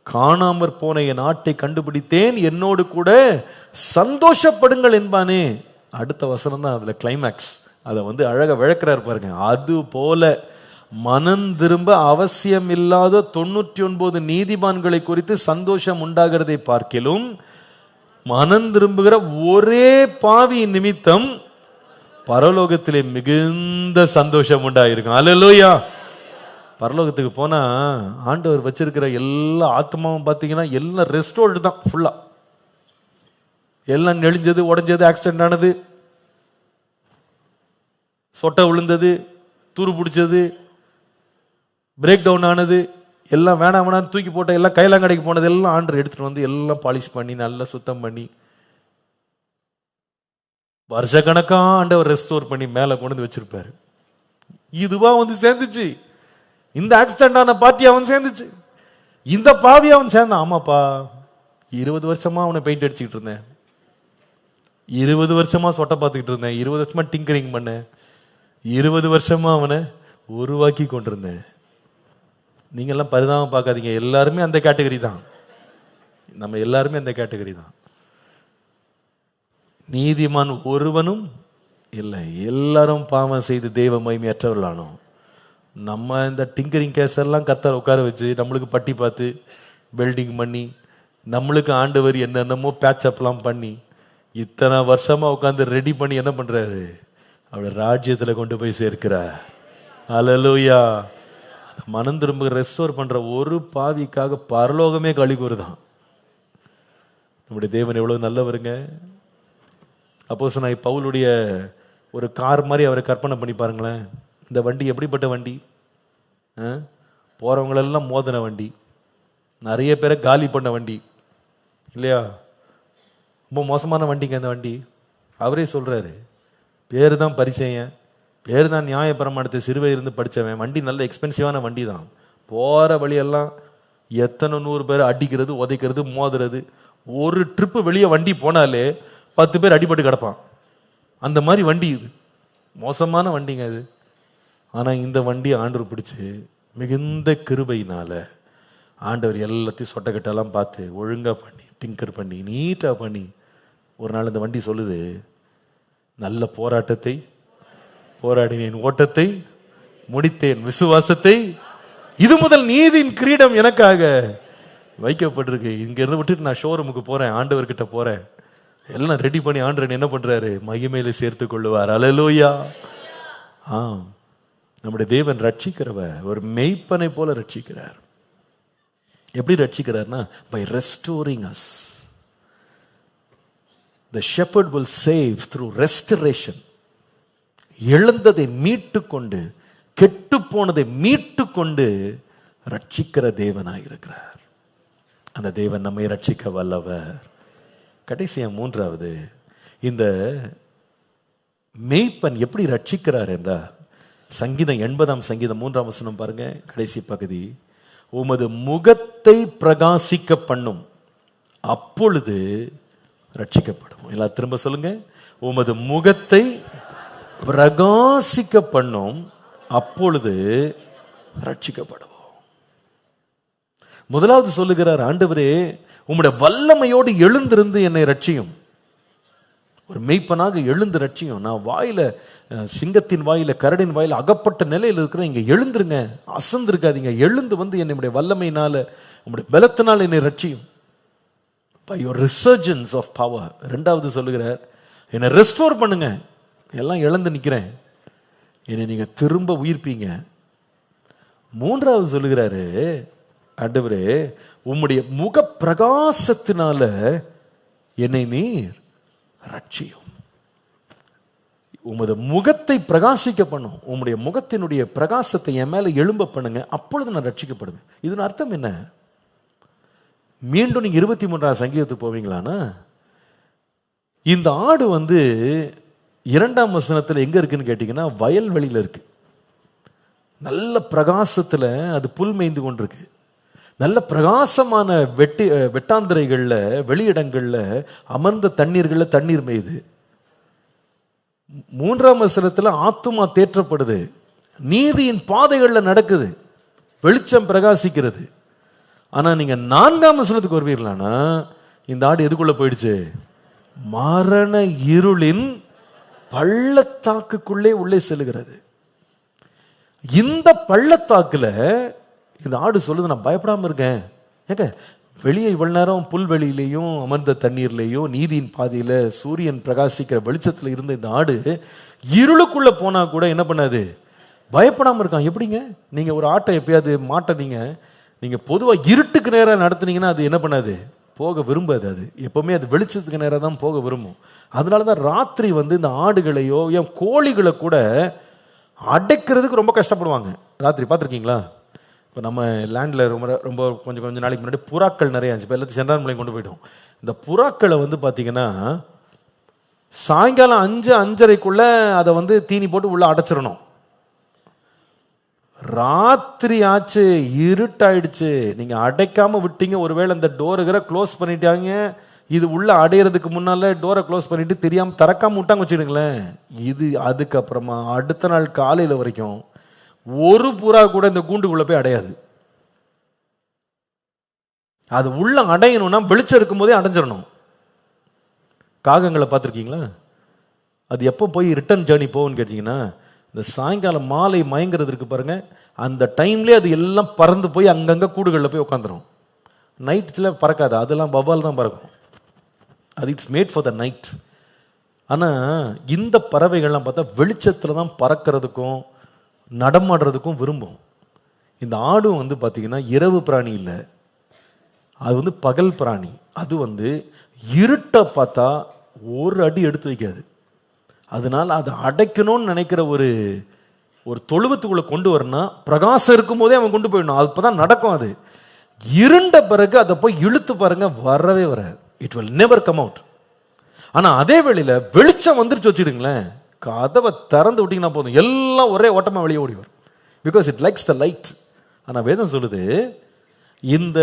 காணாமற் போன என் ஆட்டை கண்டுபிடித்தேன், என்னோடு கூட சந்தோஷப்படுங்கள் என்பானே. அடுத்த வசனம் தான் அதுல கிளைமேக்ஸ். அதை வந்து அழகா விளக்குறாரு பாருங்க. அது போல மனம் திரும்ப அவசியம் இல்லாத 99 நீதிமான்களை குறித்து சந்தோஷம் உண்டாகிறதை பார்க்கிலும் மனம் திரும்புகிற ஒரே பாவி நிமித்தம் பரலோகத்திலே மிகுந்த சந்தோஷம் உண்டாயிருக்கும். அல்லேலூயா. பரலோகத்துக்கு போனா ஆண்டவர் வச்சிருக்கிற எல்லா ஆத்மாவும் பார்த்தீங்கன்னா எல்லாம் ரெஸ்டோர்டு தான். ஃபுல்லா எல்லாம் நெளிஞ்சது, உடஞ்சது, ஆக்சிடென்ட் ஆனது, சொட்டை விழுந்தது, துரு பிடிச்சது, பிரேக் டவுன் ஆனது, எல்லாம் வேணாம் வேணான்னு தூக்கி போட்ட எல்லாம் கைலாங்கடைக்கு போனது எல்லாம் ஆண்டவர் எடுத்துட்டு வந்து எல்லாம் பாலிஷ் பண்ணி நல்லா சுத்தம் பண்ணி வருஷக்கணக்கா ஆண்டவர் ரெஸ்டோர் பண்ணி மேலே கொண்டு வந்து வச்சிருப்பாரு. இதுவா வந்து சேர்ந்துச்சு, இந்த ஆக்சிடென்ட் ஆன பார்ட்டி அவன் சேர்ந்துச்சு, இந்த பாவி அவன் சேர்ந்தான். ஆமாப்பா, 20 வருஷமா அவனை பெயிண்ட் அடிச்சுக்கிட்டு இருந்தேன், 20 வருஷமா சொட்டை பார்த்துக்கிட்டு இருந்தேன், 20 வருஷமா டிங்கரிங் பண்ணேன், 20 வருஷமா அவனை உருவாக்கி கொண்டிருந்தேன். நீங்கெல்லாம் பரிதாபம் பார்க்காதீங்க, எல்லாருமே அந்த கேட்டகரி தான். நம்ம எல்லாருமே அந்த கேட்டகரி தான். நீதிமான் ஒருவனும் இல்லை, எல்லாரும் பாவம் செய்து தெய்வ மகிமையற்றவர்களானோம். நம்ம இந்த டிங்கரிங் கேஸ் எல்லாம் கத்தரை உட்கார வச்சு நம்மளுக்கு பட்டி பார்த்து வெல்டிங் பண்ணி நம்மளுக்கு ஆண்டவர் என்னென்னமோ பேட்சப்லாம் பண்ணி இத்தனை வருஷமா உட்காந்து ரெடி பண்ணி என்ன பண்றாரு? அவருடைய ராஜ்யத்தில் கொண்டு போய் சேர்க்கிறார். அல்லேலூயா. அந்த மனம் திரும்ப ரெஸ்டோர் பண்ற ஒரு பாவிக்காக பரலோகமே களி கூறுதான். நம்முடைய தேவன் எவ்வளவு நல்லவருங்க. அப்போஸ்தலனாகிய பவுலுடைய ஒரு கார் மாதிரி அவரை கற்பனை பண்ணி பாருங்களேன். இந்த வண்டி எப்படிப்பட்ட வண்டி? போறவங்களெல்லாம் மோதின வண்டி, நிறைய பேரை காலி பண்ண வண்டி இல்லையா? ரொம்ப மோசமான வண்டிங்க அந்த வண்டி. அவரே சொல்றாரு, பேரு தான் பரிசேயன், பேரு தான் நியாயப்பிரமாணத்தை சிறுவை இருந்து படித்தவன். வண்டி நல்ல எக்ஸ்பென்சிவான வண்டி தான். போகிற வழியெல்லாம் எத்தனை 100 பேர் அடிக்கிறது, உதைக்கிறது, மோதுறது. ஒரு ட்ரிப்பு வெளியே வண்டி போனாலே 10 பேர் அடிபட்டு கிடப்பான். அந்த மாதிரி வண்டி இது, மோசமான வண்டிங்க இது. ஆனால் இந்த வண்டியை ஆண்டவர் பிடிச்சி மிகுந்த கிருபையினால ஆண்டவர் எல்லாத்தையும் சொட்டக்கட்டெல்லாம் பார்த்து ஒழுங்காக பண்ணி டிங்கர் பண்ணி நீட்டாக பண்ணி ஒரு நாள் இந்த வண்டி சொல்லுது, நல்ல போராட்டத்தை போராடினேன், ஓட்டத்தை முடித்தேன், விசுவாசத்தை, இது முதல் நீதியின் கிரீடம் எனக்காக வைக்கப்பட்டிருக்கு. இங்கிருந்து விட்டுட்டு நான் ஷோரூமுக்கு போறேன், ஆண்டவர்கிட்ட போறேன், எல்லாம் ரெடி பண்ணி ஆண்டவர் என்ன பண்றாரு? மகிமையில சேர்த்து கொள்ளுவார். அல்லேலூயா. நம்முடைய தேவன் ரட்சிக்கிறவர், ஒரு மெய்ப்பனை போல ரட்சிக்கிறார். எப்படி ரட்சிக்கிறார்னா, by restoring us. The shepherd will save through restoration. இழந்ததை மீட்டு கொண்டு, கெட்டு போனதை மீட்டு கொண்டு ரட்சிக்கிற தேவனாயிருக்கிறார். அந்த தேவன் நம்மை ரட்சிக்க வல்லவர். கடைசியா மூன்றாவது, இந்த மேய்ப்பன் எப்படி ரட்சிக்கிறார் என்றால், சங்கீதம் 80 சங்கீதம் 3 வசனம் பாருங்க, கடைசி பகுதி. உமது முகத்தை பிரகாசிக்க பண்ணும், அப்பொழுது ரட்சிக்கப்படும். எல்லாம் திரும்ப சொல்லுங்க. உமது முகத்தை பிரகாசிக்க பண்ணும், அப்பொழுது ரட்சிக்கப்படுவோம். முதலாவது சொல்லுகிறார், ஆண்டவரே உம்முடைய வல்லமையோடு எழுந்திருந்து என்னை ரட்சியும். ஒரு மெய்ப்பனாக எழுந்து ரட்சியும். நான் வாயில, சிங்கத்தின் வாயில, கரடின் வாயில அகப்பட்ட நிலையில் இருக்கிறேன். இங்க எழுந்துருங்க, அசந்திருக்காதீங்க, எழுந்து வந்து என்னுடைய வல்லமையினால, உம்முடைய பலத்தினால் என்னை ரட்சியும். by your resurgence of power. ரெண்டாவது சொல்லுகிறார், என்னை ரெஸ்டோர் பண்ணுங்க. எல்லாம் இழந்து நிக்கிறேன், என்னை நீங்க திரும்ப உயிர்ப்பீங்க. மூன்றாவது சொல்லுகிறாரு, ஆண்டவரே உம்முடைய முக பிரகாசத்தினால என்னை நீர் ரட்சியும். உமது முகத்தை பிரகாசிக்க பண்ணும், உம்முடைய முகத்தினுடைய பிரகாசத்தை என் மேல எழும்ப பண்ணுங்க, அப்பொழுது நான் ரட்சிக்கப்படுவேன். இதன் அர்த்தம் என்ன? மீண்டும் நீங்க 23 சங்கீதத்துக்கு போவீங்களானா, இந்த ஆடு 2ஆம் வசனத்தில் எங்க இருக்குன்னு கேட்டீங்கன்னா, வயல்வெளியில இருக்கு. நல்ல பிரகாசத்துல அது புல் மேய்ந்து கொண்டிருக்கு. நல்ல பிரகாசமான வெட்டாந்திரைகள்ல, வெளியிடங்கள்ல, அமர்ந்த தண்ணீர்கள்ல தண்ணீர் மேய்து. 3ஆம் வசனத்துல ஆத்துமா தேற்றப்படுது, நீதியின் பாதைகள்ல நடக்குது, வெளிச்சம் பிரகாசிக்கிறது. ஆனா நீங்க 4ஆம் வசனத்துக்கு வருவீர்களானா, இந்த ஆடு எதுக்குள்ள போயிடுச்சு? மரண இருளின் பள்ளத்தாக்குக்குள்ளே உள்ளே செல்லுகிறது. இந்த பள்ளத்தாக்குல இந்த ஆடு சொல்லுது, நான் பயப்படாம இருக்கேன். ஏங்க, வெளியே இவ்வளவு நேரம் புல்வெளியிலையும் அமர்ந்த தண்ணீர்லையும் நீதியின் பாதையில சூரியன் பிரகாசிக்கிற வெளிச்சத்துல இருந்த இந்த ஆடு இருளுக்குள்ள போனா கூட என்ன பண்ணாது? பயப்படாம இருக்கான். எப்படிங்க? நீங்க ஒரு ஆட்டை எப்பயாவது மாட்ட நீங்க பொதுவா இருட்டுக்கு நேரம் நடத்துனீங்கன்னா அது என்ன பண்ணாது? போக விரும்பாது. அது எப்பவுமே அது வெளிச்சத்துக்கு நேரம் தான் போக விரும்பும். அதனாலதான் ராத்திரி இந்த ஆடுகளையோ ஏன் கோழிகளை கூட அடைக்கிறதுக்கு ரொம்ப கஷ்டப்படுவாங்க. ராத்திரி பார்த்துருக்கீங்களா? இப்போ நம்ம லேண்டில் ரொம்ப கொஞ்சம் நாளைக்கு முன்னாடி புறாக்கள் நிறைய இருந்துச்சு. இப்போ எல்லாத்தையும் சென்றான்மலை கொண்டு போயிட்டோம். இந்த புறாக்களை பார்த்தீங்கன்னா, சாயங்காலம் 5-5:30 அதை தீனி போட்டு உள்ள அடைச்சிடணும். ராத்திரி ஆச்சு, இருட்டாயிடுச்சு, நீங்க அடைக்காம விட்டீங்க, ஒருவேளை அந்த டோரை க்ளோஸ் பண்ணிட்டாங்க, இது உள்ள அடையிறதுக்கு முன்னால டோரை க்ளோஸ் பண்ணிட்டு தெரியாம திறக்காம விட்டாங்க வச்சுடுங்களேன், இது அதுக்கப்புறமா அடுத்த நாள் காலையில வரைக்கும் ஒரு புறா கூட இந்த கூண்டுக்குள்ள போய் அடையாது. அது உள்ள அடையணும்னா வெளிச்சம் இருக்கும் போதே அடைஞ்சிடணும். காகங்களை பார்த்துருக்கீங்களா? அது எப்போ போய் ரிட்டர்ன் ஜேர்னி போகும்னு கேட்டீங்கன்னா, இந்த சாயங்காலம் மாலை மயங்கிறது இருக்கு பாருங்க, அந்த டைம்லேயே அது எல்லாம் பறந்து போய் அங்கங்கே கூடுகளில் போய் உட்காந்துரும். நைட்டில் பறக்காது, அதெல்லாம் வவ்வால் தான் பறக்கும். அது it's made for the night. ஆனால் இந்த பறவைகள்லாம் பார்த்தா வெளிச்சத்தில் தான் பறக்கிறதுக்கும் நடமாடுறதுக்கும் விரும்பும். இந்த ஆடும் பார்த்தீங்கன்னா இரவு பிராணி இல்லை, அது பகல் பிராணி. அது இருட்டை பார்த்தா ஒரு அடி எடுத்து வைக்காது. அதனால அதை அடைக்கணும்னு நினைக்கிற ஒரு தொழுவத்துக்குள்ள கொண்டு வரணும், பிரகாசம் இருக்கும் போதே அவன் கொண்டு போயிடணும். அப்பதான் நடக்கும். அது இருண்ட பிறகு அதை போய் இழுத்து பாருங்க, வரவே வராது. It will never come out. ஆனா அதே வேளையில வெளிச்சம் வந்துருச்சு வச்சுடுங்களேன், கதவை திறந்து விட்டீங்கன்னா போதும், எல்லாம் ஒரே ஓட்டமா வெளியே ஓடி வரும். Because it likes the light. ஆனா வேதம் சொல்லுது, இந்த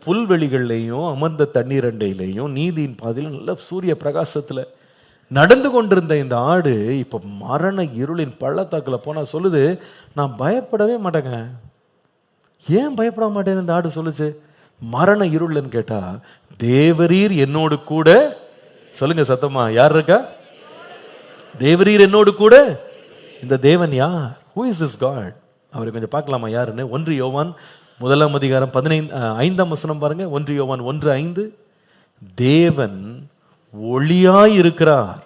புல்வெளிகள்லையும் அமர்ந்த தண்ணீர் அண்டையிலையும் நீதியின் பாதையிலும் நல்ல சூரிய பிரகாசத்துல நடந்து கொண்டிருந்த இந்த ஆடு இப்ப மரண இருளின் பள்ளத்தாக்குல போனா சொல்லுது, நான் பயப்படவே மாட்டேங்க. ஏன் பயப்பட மாட்டேன்னு இந்த ஆடு சொல்லுச்சு? மரண இருள்னு கேட்டா, தேவரீர் என்னோடு கூட, சொல்லுங்க சத்தமா, யார் இருக்கா? தேவரீர் என்னோடு கூட. இந்த தேவன் யார்? Who is this God? அவரை கொஞ்சம் பார்க்கலாமா யாருன்னு? 1 யோவான் 1:5 பாருங்க. 1 யோவான் 1:5, தேவன் ஒளியாய் இருக்கிறார்,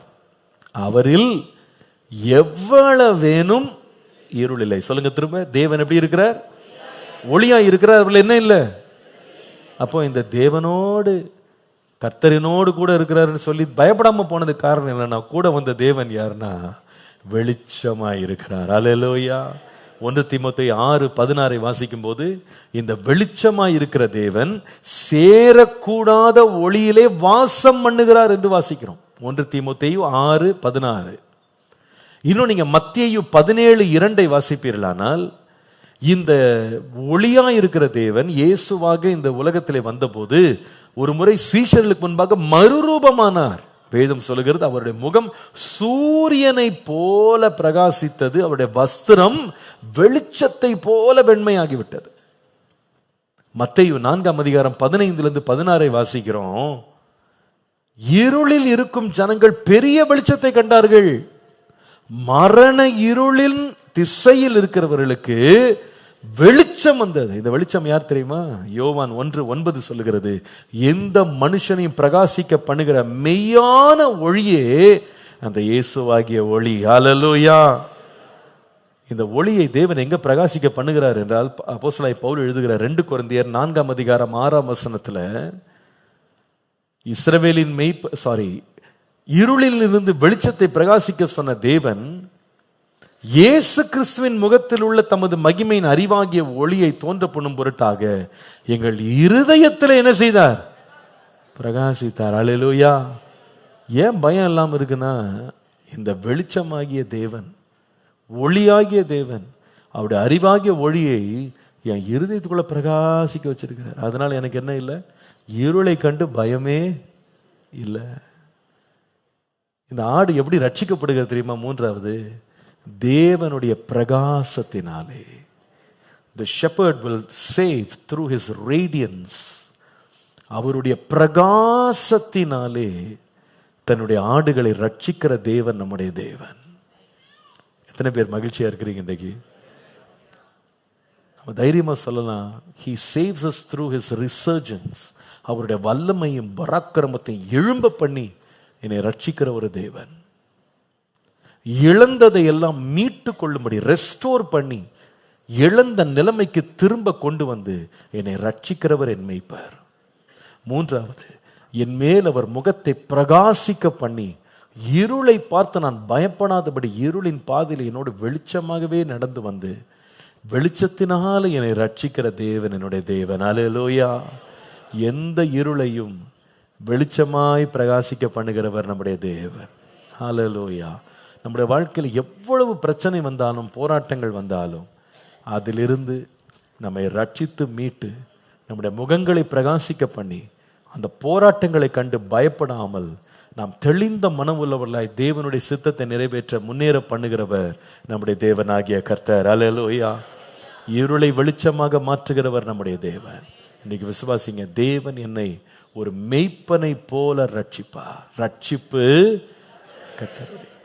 அவரில் எவ்வளவேனும் இருள் இல்லை. சொல்லுங்க திரும்ப, தேவன் எப்படி இருக்கிறார்? ஒளியாய் இருக்கிறார், அவரில் என்ன இல்லை? அப்போ இந்த தேவனோடு, கர்த்தரினோடு கூட இருக்கிறாருன்னு சொல்லி பயப்படாம போனது காரணம் என்னன்னா, கூட வந்த தேவன் யாருன்னா வெளிச்சமாய் இருக்கிறார். அல்லேலூயா. 1 தீமோத்தேயு 6:16 வாசிக்கும் போது, இந்த வெளிச்சமாய் இருக்கிற தேவன் சேரக்கூடாத ஒளியிலே வாசம் பண்ணுகிறார் என்று வாசிக்கிறோம். 1 தீமோத்தேயு 6:16. இன்னும் நீங்க மத்தேயு 17:2 வாசிப்பீர்களானால், இந்த ஒளியா இருக்கிற தேவன் இயேசுவாக இந்த உலகத்திலே வந்தபோது ஒரு முறை சீஷர்களுக்கு முன்பாக மறுரூபமானார். வேதம் சொல்லுகிறது, அவருடைய முகம் சூரியனை போல பிரகாசித்தது, அவருடைய வஸ்திரம் வெளிச்சத்தை போல வெண்மையாகிவிட்டது. மத்தேயு 4:15-16 வாசிக்கிறோம். இருளில் இருக்கும் ஜனங்கள் பெரிய வெளிச்சத்தை கண்டார்கள். மரண இருளின் திசையில் இருக்கிறவர்களுக்கு வெளிச்சம் வந்தது. இந்த வெளிச்சம் யார் தெரியுமா? யோவான் 1:9 சொல்லுகிறது, எந்த மனுஷனையும் பிரகாசிக்க பண்ணுகிற மெய்யான ஒளியே அந்த இயேசுவாகிய ஒளி. ஹல்லேலூயா. இந்த ஒளியை தேவன் எங்க பிரகாசிக்க பண்ணுகிறார் என்றால், அப்போஸ்தலனாகிய பவுல் எழுதுகிறார் 2 கொரிந்தியர் 4:6 இஸ்ரவேலின் இருளில் இருந்து வெளிச்சத்தை பிரகாசிக்க சொன்ன தேவன் இயேசு கிறிஸ்துவின் முகத்தில் உள்ள தமது மகிமையின் அறிவாகிய ஒளியை தோன்ற பண்ணும் பொருட்டாக எங்கள் இருதயத்தில் என்ன செய்தார்? பிரகாசித்தார். அல்லேலூயா. ஏன் பயம் இல்லாம இருக்குன்னா, இந்த வெளிச்சமாகிய தேவன், ஒளியாகிய தேவன், அவருடைய அறிவாகிய ஒளியை என் இருதயத்துக்குள்ள பிரகாசிக்க வச்சிருக்கிறார். அதனால எனக்கு என்ன இல்லை? இருளை கண்டு பயமே இல்லை. இந்த ஆடு எப்படி ரட்சிக்கப்படுகிறது தெரியுமா? 3வது, தேவனுடைய பிரகாசத்தினாலே. The shepherd will save through his radiance. அவருடைய பிரகாசத்தினாலே தன்னுடைய ஆடுகளை ரட்சிக்கிற தேவன் நம்முடைய தேவன். எத்தனை பேர் மகிழ்ச்சியா இருக்கிறீங்க இன்றைக்கு? நம்ம தைரியமா சொல்லலாம், he saves us through his resurgence. அவருடைய வல்லமையும் பராக்கிரமத்தையும் எழும்ப பண்ணி என்னை ரட்சிக்கிற ஒரு தேவன். இழந்ததை எல்லாம் மீட்டு கொள்ளும்படி ரெஸ்டோர் பண்ணி இழந்த நிலைமைக்கு திரும்ப கொண்டு வந்து என்னை ரட்சிக்கிறவர் என் மேய்ப்பர். 3வது, என் மேல் அவர் முகத்தை பிரகாசிக்க பண்ணி இருளை பார்த்து நான் பயப்படாதபடி இருளின் பாதையில் என்னோடு வெளிச்சமாகவே நடந்து வந்து வெளிச்சத்தினால என்னை ரட்சிக்கிற தேவன் என்னுடைய தேவன். அல்லேலூயா. எந்த இருளையும் வெளிச்சமாய் பிரகாசிக்க பண்ணுகிறவர் நம்முடைய தேவன். அல்லேலூயா. நம்முடைய வாழ்க்கையில் எவ்வளவு பிரச்சனை வந்தாலும், போராட்டங்கள் வந்தாலும், அதிலிருந்து நம்மை ரட்சித்து மீட்டு நம்முடைய முகங்களை பிரகாசிக்க பண்ணி அந்த போராட்டங்களை கண்டு பயப்படாமல் நாம் தெளிந்த மனம் உள்ளவர்களாய் தேவனுடைய சித்தத்தை நிறைவேற்ற முன்னேற பண்ணுகிறவர் நம்முடைய தேவனாகிய கர்த்தர். அல்லேலூயா. இருளை வெளிச்சமாக மாற்றுகிறவர் நம்முடைய தேவன். இன்னைக்கு விசுவாசிங்க, தேவன் என்னை ஒரு மெய்ப்பனை போல ரட்சிப்பார். ரட்சிப்பு கர்த்தருடைய.